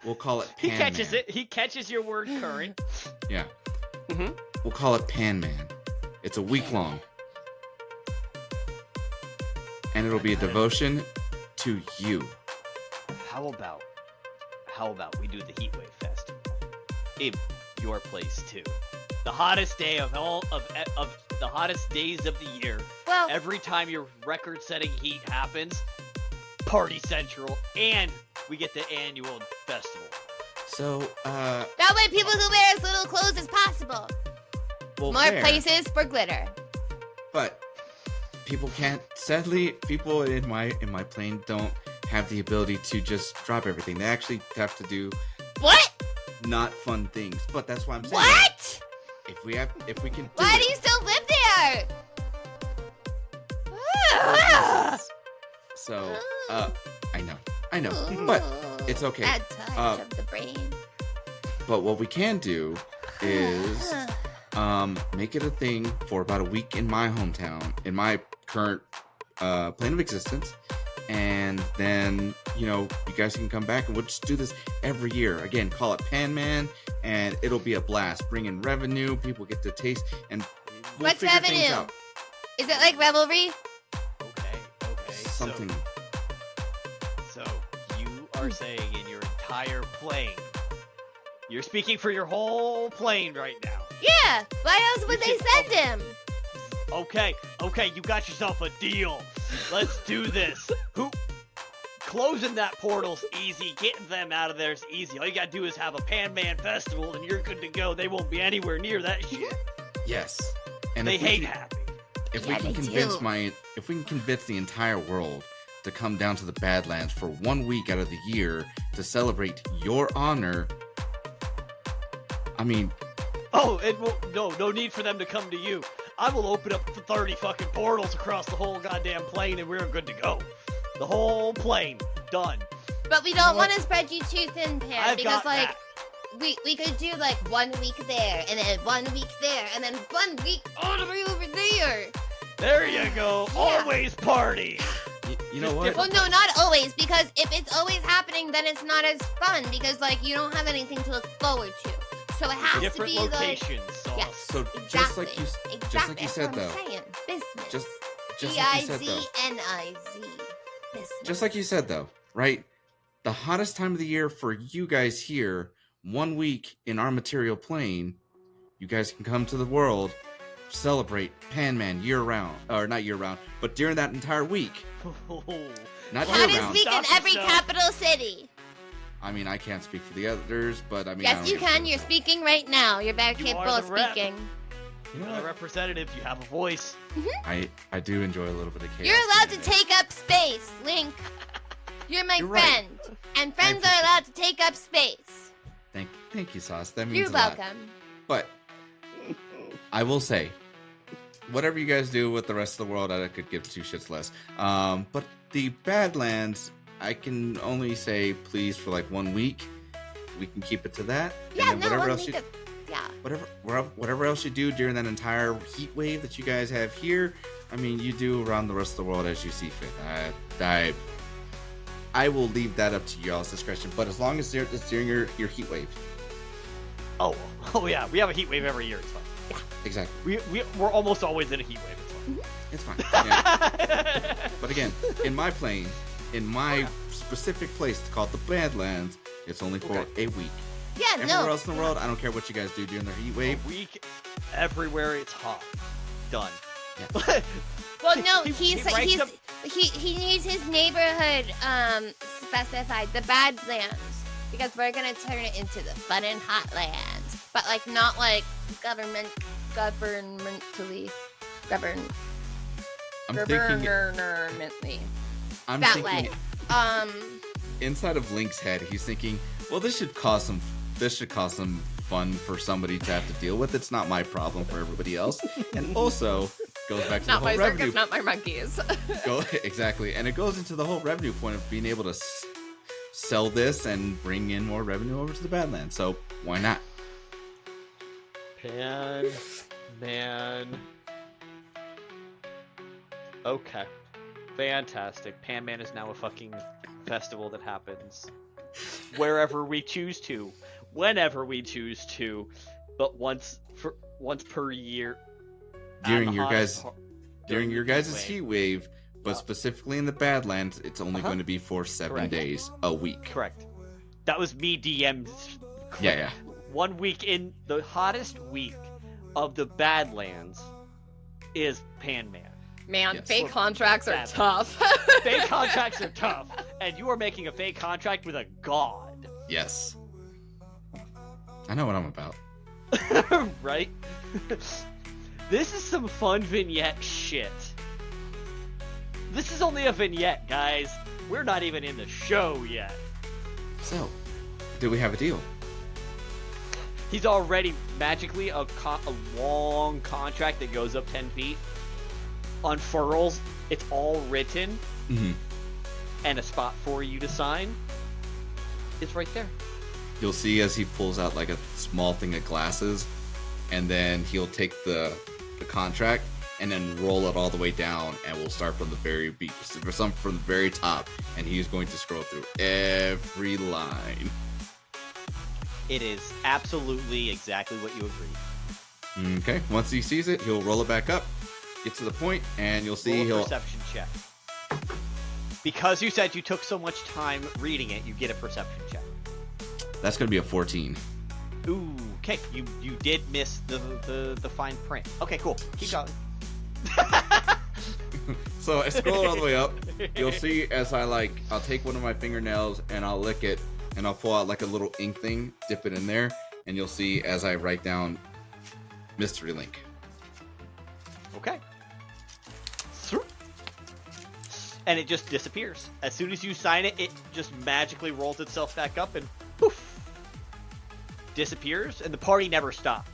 We'll call it He Pan catches Man. it. He catches your word current. Yeah. Mhm. We'll call it Pan Man. It's a week long. And it'll be a devotion to you. How about we do the Heatwave Festival in your place too? The hottest day of the hottest days of the year. Well, Every time your record-setting heat happens, Party Central, and we get the annual festival. So, that way people who wear as little clothes as possible. well, More fair, places for glitter. but people can't. Sadly, people in my plane don't have the ability to just drop everything. They actually have to do What? not fun things. But that's why I'm saying What? if we can do Why it, do you still live there? So, I know, but it's okay. Bad touch of the brain. But what we can do is make it a thing for about a week in my hometown, in my current plane of existence, and then you guys can come back and we'll just do this every year. Again, call it Pan Man, and it'll be a blast. Bring in revenue, people get to taste, and we'll What's figure things revenue? out. Is it like revelry? Okay. Something. So you are saying in your entire plane, you're speaking for your whole plane right now. Yeah. Why else would You they should- send him? Okay, you got yourself a deal. Let's do this. Closing that portal's easy. Getting them out of there is easy. All you gotta do is have a Pan Man festival, and you're good to go. They won't be anywhere near that shit. Yes, and They if we hate can- happy. If Yeah, we can they convince do. if we can convince the entire world to come down to the Badlands for 1 week out of the year to celebrate your honor, I mean, Oh, no need for them to come to you. I will open up 30 fucking portals across the whole goddamn plane, and we're good to go. The whole plane done. But we don't want to spread you too thin, Pan, I've because got like that. we could do like 1 week there, and then 1 week there, and then 1 week all the way over there. There you go. Yeah. Always party. you know what? Well, no, not always, because if it's always happening, then it's not as fun, because like you don't have anything to look forward to. So it has Different to be locations. Sauce. Yes. So exactly. just like you Exactly. said That's though, what I'm saying. Business. just like you said though, Bizniz. Business. just like you said though, right? The hottest time of the year for you guys here 1 week in our material plane, you guys can come to the world, celebrate Pan-Man year-round. Or not year-round, but during that entire week. Not Hottest year-round. week in every capital city. I mean, I can't speak for the others, but I mean... Yes, you can. You're speaking right now. You're very You capable are of the rep. speaking. You know You're the representative. You have a voice. I do enjoy a little bit of chaos. You're allowed to in there. take up space, Link. You're my You're right. friend. And friends are allowed to take up space. Thank you, Sauce. That means You're a lot. welcome. But I will say, whatever you guys do with the rest of the world, I could give 2 shits less. But the Badlands, I can only say please for like 1 week. We can keep it to that. Yeah, and then no, whatever one else week you, of, yeah. whatever else you do during that entire heat wave that you guys have here, I mean, you do around the rest of the world as you see fit. I will leave that up to y'all's discretion. But as long as it's during your heat wave. Oh yeah, we have a heat wave every year. It's fine. Exactly. We're almost always in a heat wave. It's fine. It's fine. Yeah. But again, in my plane, in my specific place called the Badlands, it's only for a week. Yeah, Everywhere no. else in the world, I don't care what you guys do during the heat wave. A week, everywhere it's hot. Done. Yeah. Well, no, He ranks up- he needs his neighborhood specified, the Badlands, because we're gonna turn it into the fun and hot lands, but like not like governmentally governed. I'm thinking That way. inside of Link's head, he's thinking, well, this should cause some fun for somebody to have to deal with. It's not my problem for everybody else. And also goes back to Not the my whole revenue. circus, not my monkeys. Exactly. And it goes into the whole revenue point of being able to sell this and bring in more revenue over to the Badlands. So why not? Pan-Man. Okay. Fantastic. Pan-Man is now a fucking festival that happens wherever we choose to, whenever we choose to, but once per year. During your guys' wave. heat wave, but specifically in the Badlands, it's only going to be for 7 Correct. days a week. Correct. That was me DM. Yeah. 1 week in the hottest week of the Badlands is Pan-Man. Man, Yes. fake contracts are Savage. tough. Fake contracts are tough, and you are making a fake contract with a god. Yes. I know what I'm about. Right? This is some fun vignette shit. This is only a vignette, guys. We're not even in the show yet. So, do we have a deal? He's already magically a long contract that goes up 10 feet. Unfurls. It's all written. Mm-hmm. And a spot for you to sign. It's right there. You'll see as he pulls out like a small thing of glasses, and then he'll take the contract and then roll it all the way down, and we'll start from the very from the very top, and he's going to scroll through every line. It is absolutely exactly what you agreed. Okay. Once he sees it, he'll roll it back up, get to the point, and you'll see Roll a he'll. perception check. Because you said you took so much time reading it, you get a perception check. That's going to be a 14. Ooh, okay. You did miss the fine print. Okay, cool. Keep going. So I scroll all the way up. You'll see as I'll take one of my fingernails and I'll lick it, and I'll pull out like a little ink thing, dip it in there, and you'll see as I write down Mystery Link. Okay. And it just disappears. As soon as you sign it, it just magically rolls itself back up and poof, disappears, and the party never stopped.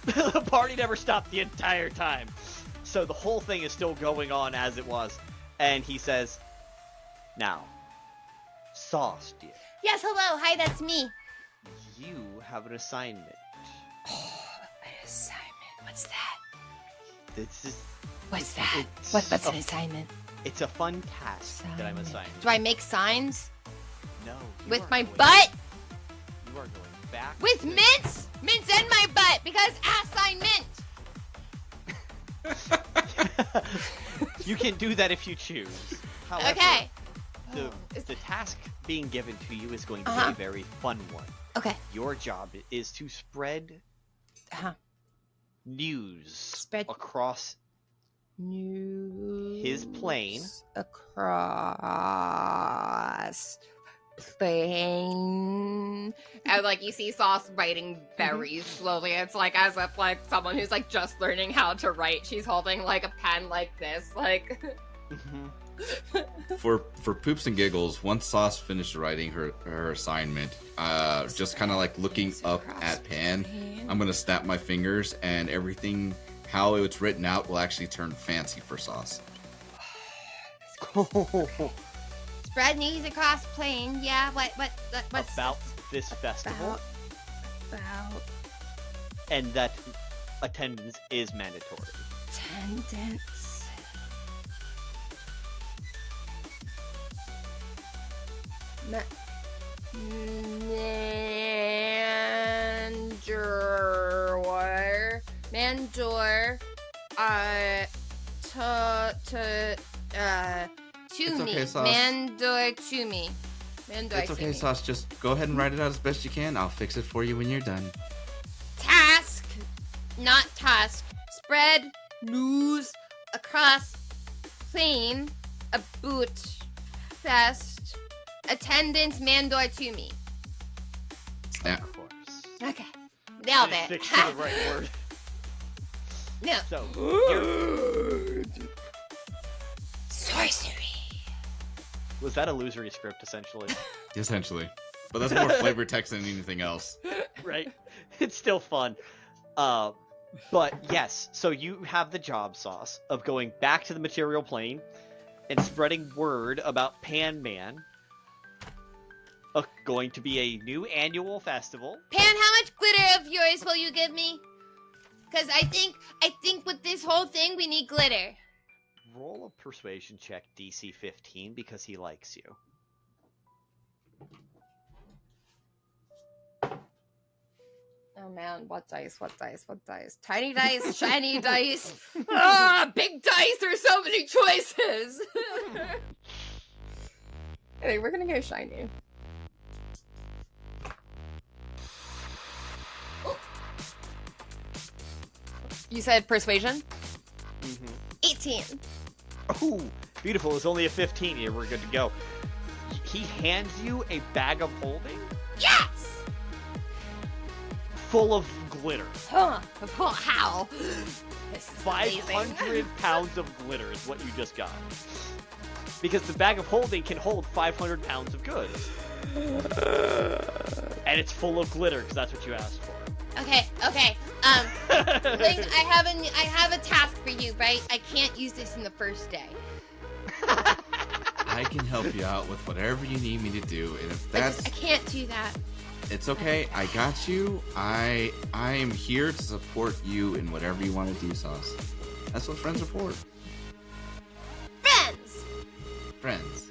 The party never stopped the entire time. So the whole thing is still going on as it was. And he says, now, Sauce, dear, Yes, hello. Hi, that's me. you have an assignment. An assignment. What's that? This is... What's that? It's What's a- an assignment? It's a fun task that I'm assigning. Do I make signs No. you with are my going- butt? You are going back. With to- mints? Mints in my butt because ass mint. You can do that if you choose. However, Okay. the task being given to you is going to Uh-huh. be a very fun one. Okay. Your job is to spread news Spread across news his plane. Across plane. And like you see Sauce writing very slowly. It's like as if like someone who's like just learning how to write. She's holding like a pen like this. Like For poops and giggles, once Sauce finished writing her assignment, just kind of like looking up at Pan, I'm gonna snap my fingers, and everything how it's written out will actually turn fancy for Sauce. Spread news across plane. Yeah, what's About this festival, about and that attendance is mandatory. attendance. Mandor, to It's me. okay, Sauce. Mandor to me. Mandor It's to okay, me. Sauce. Just go ahead and write it out as best you can. I'll fix it for you when you're done. task? Not task. Spread news across plane. A boot fest. Attendance Mandor to me. Snap. Of course. Okay. Nailed Just it. stick to the right word. No. So, you're- Sorcery. was that a illusory script essentially? Essentially. But that's more flavor text than anything else. Right? It's still fun. But yes, so you have the job, Sauce, of going back to the material plane and spreading word about Pan Man. Going to be a new annual festival. Pan, how much glitter of yours will you give me? Because I think with this whole thing we need glitter. Roll a persuasion check DC 15 because he likes you. Oh man, what dice? Tiny dice, shiny dice. Ah, big dice. There's so many choices. Hey, we're gonna go shiny. You said persuasion? Mm-hmm. 18. Oh, beautiful. It's only a 15 here. We're good to go. He hands you a bag of holding Yes! full of glitter. Huh. How? This is amazing. 500 pounds of glitter is what you just got. Because the bag of holding can hold 500 pounds of goods. And it's full of glitter because that's what you asked for. Okay. Ling, I have a task for you, right? I can't use this in the first day. I can help you out with whatever you need me to do, and if I that's can't do that. it's okay. I got you. I am here to support you in whatever you want to do, Sauce. That's what friends are for. Friends! Friends.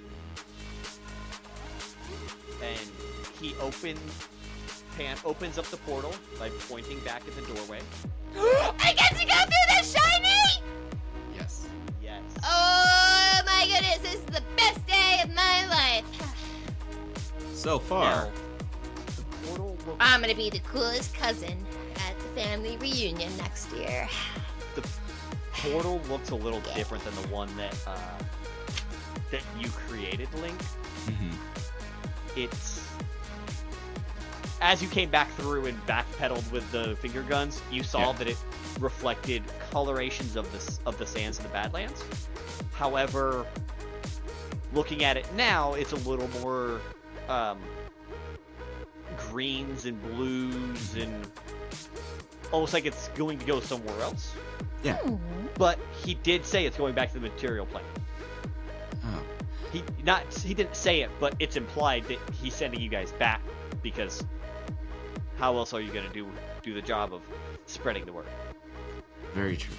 And Pan opens up the portal by pointing back at the doorway. I get to go through the shiny! Yes. Yes. Oh my goodness, this is the best day of my life. So far, Now, the portal looks I'm gonna be the coolest cousin at the family reunion next year. portal looks a little different than the one that you created, Link. It's as you came back through and backpedaled with the finger guns, you saw that it reflected colorations of the sands in the Badlands. However, looking at it now, it's a little more greens and blues and almost like it's going to go somewhere else. Yeah. But he did say it's going back to the material plane. Oh. He didn't say it, but it's implied that he's sending you guys back because how else are you going to do the job of spreading the word? Very true.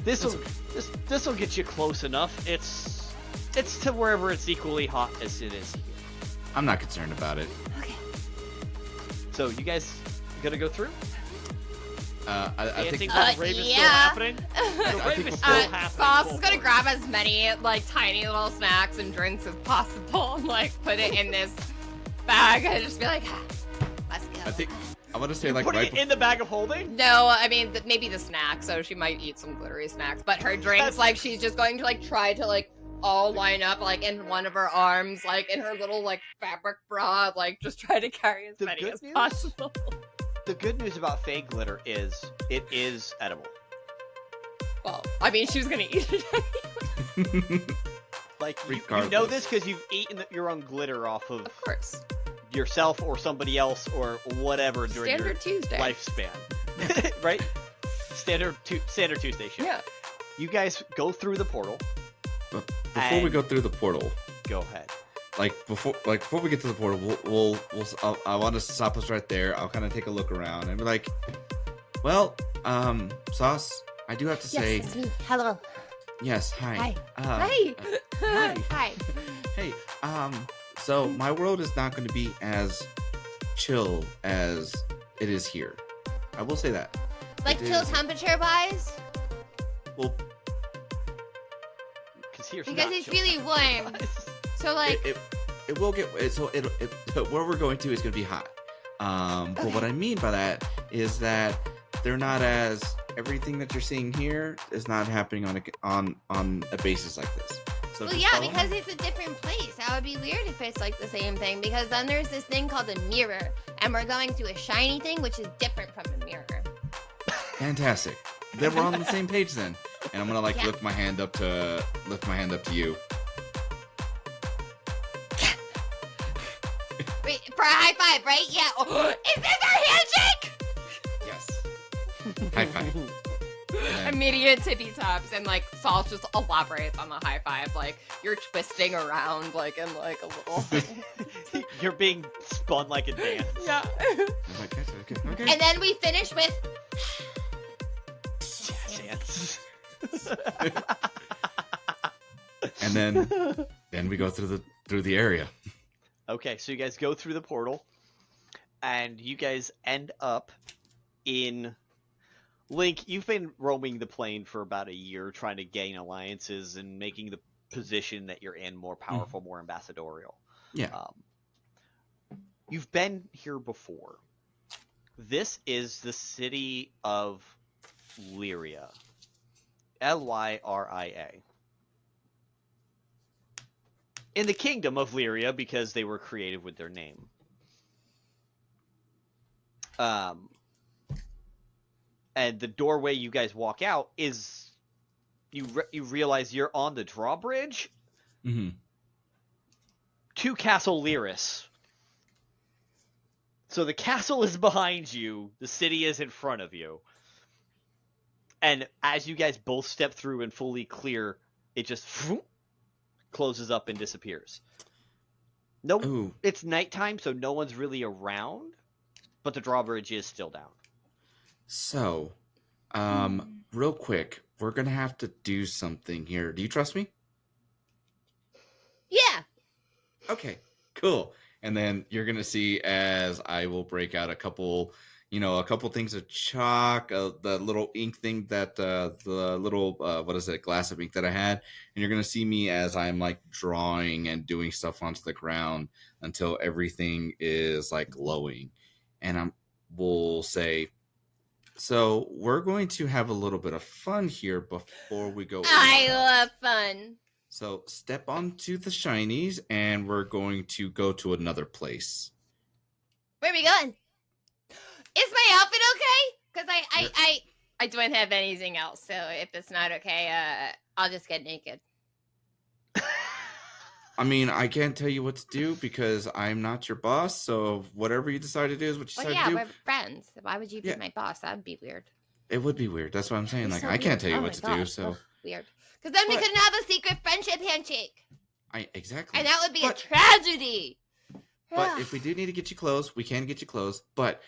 This will get you close enough. It's to wherever it's equally hot as it is here. I'm not concerned about it. Okay. So you guys gonna go through? I think the rave is still yeah. happening. The rave is still happening. Sauce is gonna grab as many like tiny little snacks and drinks as possible and like put it in this bag and just be like, let's go. I think I want to say like Putting right it in the bag of holding? No, I mean maybe the snacks, so she might eat some glittery snacks. But her drinks, like she's just going to like try to like all line up like in one of her arms, like in her little like fabric bra, like just try to carry as many as possible. The good news about Fae glitter is it is edible. Well, I mean, she was gonna eat it. Like you know Regardless. this because you've eaten your own glitter off of Of course. yourself or somebody else or whatever during Standard your Tuesday. lifespan, right? Standard Tuesday shit. Yeah. You guys go through the portal. Before we go through the portal, Go ahead. before we get to the portal, I want to stop us right there. I'll kind of take a look around and be like, well, Sauce, I do have to say, Yes, it's me. Hello. yes, hi. Hi. Hey. Hi. Hi. Hey, so my world is not going to be as chill as it is here. I will say that. Like It chill is- temperature wise? Well, Here's Because not it's chill. really warm. So like it will get so where we're going to is going to be hot. But what I mean by that is that they're not as everything that you're seeing here is not happening on a basis like this. So well, just yeah, follow me. because it's a different place. That would be weird if it's like the same thing. Because then there's this thing called a mirror, and we're going through a shiny thing, which is different from a mirror. Fantastic. Then we're on the same page then. And I'm gonna like Yeah. lift my hand up to you. Wait, for a high five, right? Yeah. Oh, is this our handshake? Yes. High five. And then- Immediate tippy tops and like Sauce just elaborates on the high five, like you're twisting around like in like a little You're being spun like a dance. Yeah. I'm like, okay. And then we finish with Dance. And then we go through the area. Okay, so you guys go through the portal, and you guys end up in... Link, you've been roaming the plane for about a year, trying to gain alliances and making the position that you're in more powerful, more ambassadorial. Yeah. You've been here before. This is the city of Lyria. Lyria. In the kingdom of Lyria, because they were created with their name. And the doorway you guys walk out is... You realize you're on the drawbridge Mm-hmm. to Castle Lyris. So the castle is behind you, the city is in front of you. And as you guys both step through and fully clear, it just closes up and disappears. Nope, Ooh. it's nighttime, so no one's really around, but the drawbridge is still down. So, real quick, we're gonna have to do something here. Do you trust me? yeah. Okay, cool. And then you're gonna see as I will break out a couple things of chalk, the little ink thing that the little glass of ink that I had, and you're gonna see me as I'm like drawing and doing stuff onto the ground until everything is like glowing, and we'll say, so we're going to have a little bit of fun here before we go. I love fun. So step onto the shinies, and we're going to go to another place. Where are we going? Is my outfit okay? Because I don't have anything else, so if it's not okay, I'll just get naked. I mean, I can't tell you what to do because I'm not your boss. So whatever you decide to do is what you Well, decide yeah, to we're do. friends. Why would you be Yeah. my boss? That would be weird. It would be weird. That's what I'm saying. It's Like, so I can't weird. tell you Oh what my to do. God. So Ugh, weird. Because then we But- couldn't have a secret friendship handshake. exactly. And that would be a But- tragedy. But if we do need to get you clothes, we can get you clothes. But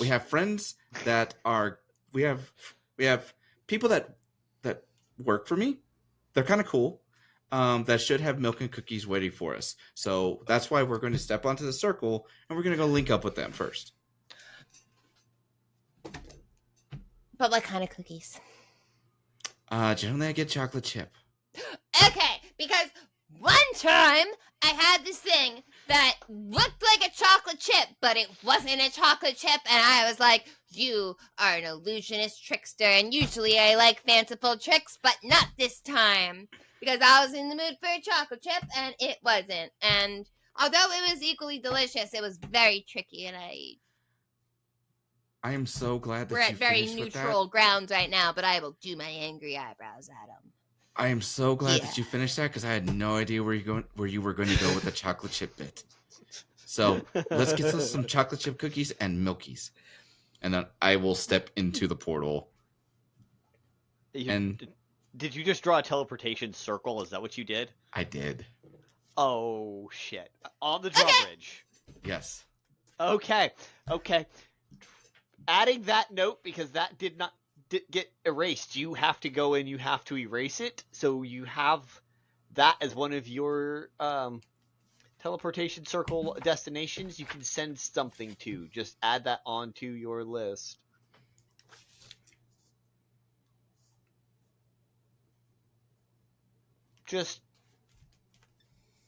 we have friends that are we have people that work for me. They're kind of cool. That should have milk and cookies waiting for us. So that's why we're going to step onto the circle and we're going to go link up with them first. But what kind of cookies? Generally I get chocolate chip. Okay, because one time I had this thing that looked like a chocolate chip, but it wasn't a chocolate chip, and I was like, you are an illusionist trickster, and usually I like fanciful tricks, but not this time. Because I was in the mood for a chocolate chip, and it wasn't. And although it was equally delicious, it was very tricky, and I am so glad that we're you at very finished with that. neutral grounds right now, but I will do my angry eyebrows at him. I am so glad Yeah. that you finished that because I had no idea where you were going to go with the chocolate chip bit. So let's get some chocolate chip cookies and milkies, and then I will step into the portal. Did you just draw a teleportation circle? Is that what you did? I did. Oh shit! On the drawbridge. Yes. Okay. Adding that note because that did not get erased. You have to go and you have to erase it. So you have that as one of your teleportation circle destinations. You can send something to. Just add that onto your list. Just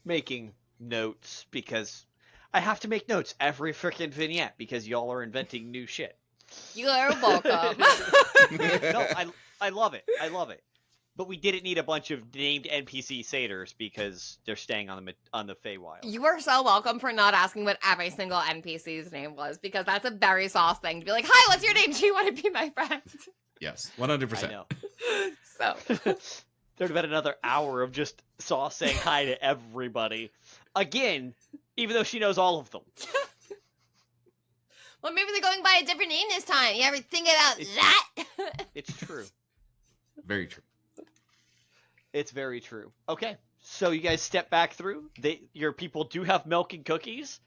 making notes because I have to make notes every freaking vignette because y'all are inventing new shit. You are welcome. No, I love it. I love it. But we didn't need a bunch of named NPC satyrs because they're staying on the Faewild. You are so welcome for not asking what every single NPC's name was, because that's a very sauce thing to be like, hi, what's your name? Do you want to be my friend? Yes. 100%. I know. So There'd have been another hour of just Saw saying hi to everybody. Again, even though she knows all of them. Well, maybe they're going by a different name this time. You ever think about that? It's true. Very true. It's very true. Okay, so you guys step back through. Your people do have milk and cookies,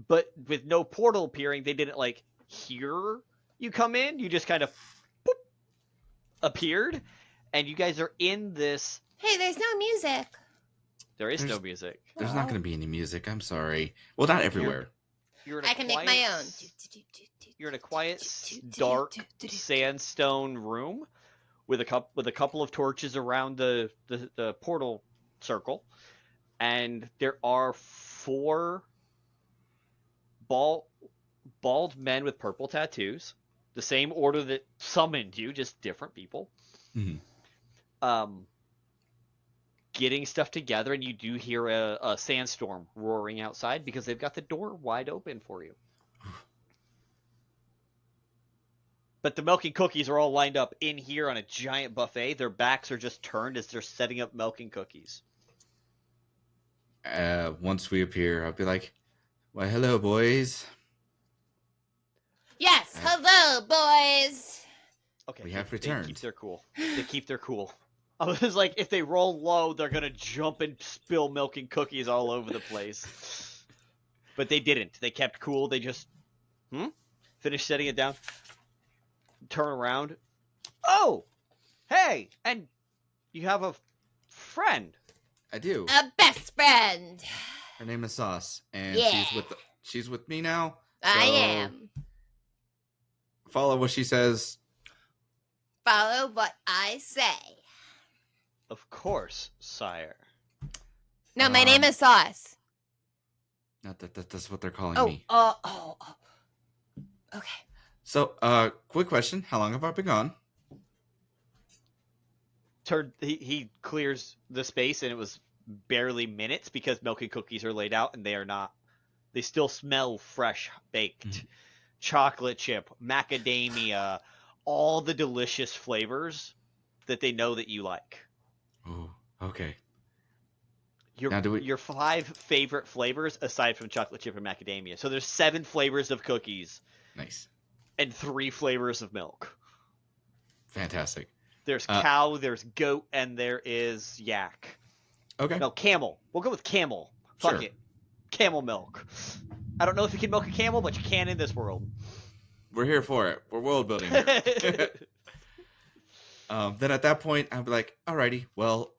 but with no portal appearing, they didn't like hear you come in. You just kind of boop, appeared, and you guys are in this. Hey, there's no music. There is no music. There's not going to be any music. I'm sorry. Well, not everywhere. You're in I can make my own. You're in a quiet, dark sandstone room with a couple of torches around the portal circle, and there are 4 bald men with purple tattoos, the same order that summoned you, just different people. Mm-hmm. Getting stuff together, and you do hear a sandstorm roaring outside because they've got the door wide open for you. But the milk and cookies are all lined up in here on a giant buffet. Their backs are just turned as they're setting up milk and cookies. Once we appear, I'll be like, "Why, hello, boys." Yes, hello, boys. Okay, We have They returned. keep their cool. They keep their cool. I was like, if they roll low, they're gonna jump and spill milk and cookies all over the place. But they didn't. They kept cool. They just finished setting it down. Turn around. Oh, hey, and you have a friend. I do. A best friend. Her name is Sauce, and Yeah. she's with me now. I So, am. Follow what she says. Follow what I say. Of course, sire. No, my name is Sauce. Not that's what they're calling Oh, me. Okay. So, quick question: how long have I been gone? He clears the space, and it was barely minutes because milk and cookies are laid out, and they are not. They still smell fresh baked. Mhm. Chocolate chip, macadamia, all the delicious flavors that they know that you like. Oh, okay. Your 5 favorite flavors aside from chocolate chip and macadamia. So there's 7 flavors of cookies Nice. and 3 flavors of milk. Fantastic. There's cow, there's goat, and there is yak. Okay. No, camel. We'll go with camel. Fuck Sure. it. Camel milk. I don't know if you can milk a camel, but you can in this world. We're here for it. We're world building here. Then at that point, I'd be like, alrighty, well,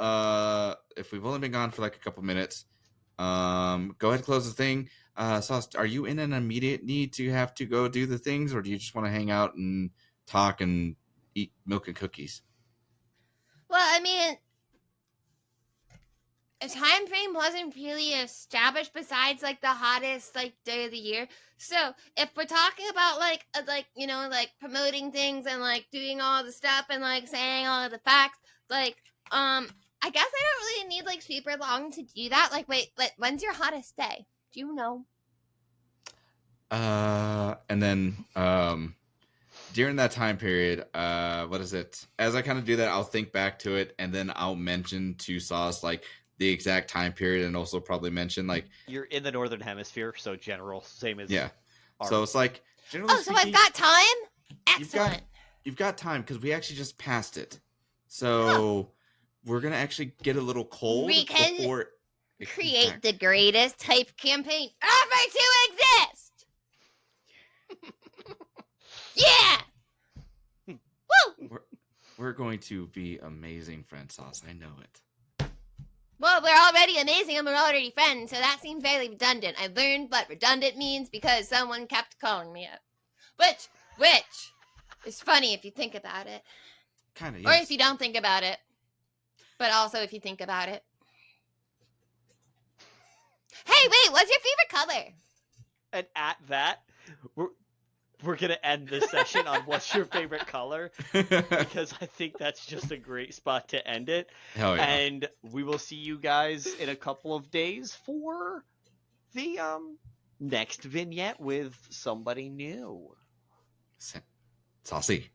if we've only been gone for like a couple minutes, go ahead and close the thing. Sauce, are you in an immediate need to have to go do the things, or do you just want to hang out and talk and eat milk and cookies. Well, I mean, a time frame wasn't really established besides like the hottest like day of the year. So if we're talking about like you know, like promoting things and like doing all the stuff and like saying all of the facts, like I guess I don't really need like super long to do that. Like, wait, when's your hottest day? Do you know? And then during that time period, what is it? As I kind of do that, I'll think back to it, and then I'll mention to Sauce like the exact time period, and also probably mention like You're in the northern hemisphere, so general, same as yeah. our- So it's like generally Oh, so I've got time. Excellent. You've got time because we actually just passed it. So we're gonna actually get a little cold We can before it comes Create back. the greatest type campaign ever to exist. Yeah. Woo! We're going to be amazing friends, Sauce. I know it. Well, we're already amazing and we're already friends, so that seems fairly redundant. I learned what redundant means because someone kept calling me it. Which is funny if you think about it. Kind of. Or if you don't think about it. But also if you think about it. Hey, wait, what's your favorite color? And at that, we're gonna end this session on what's your favorite color, because I think that's just a great spot to end it. Hell yeah. And we will see you guys in a couple of days for the next vignette with somebody new. Saucy.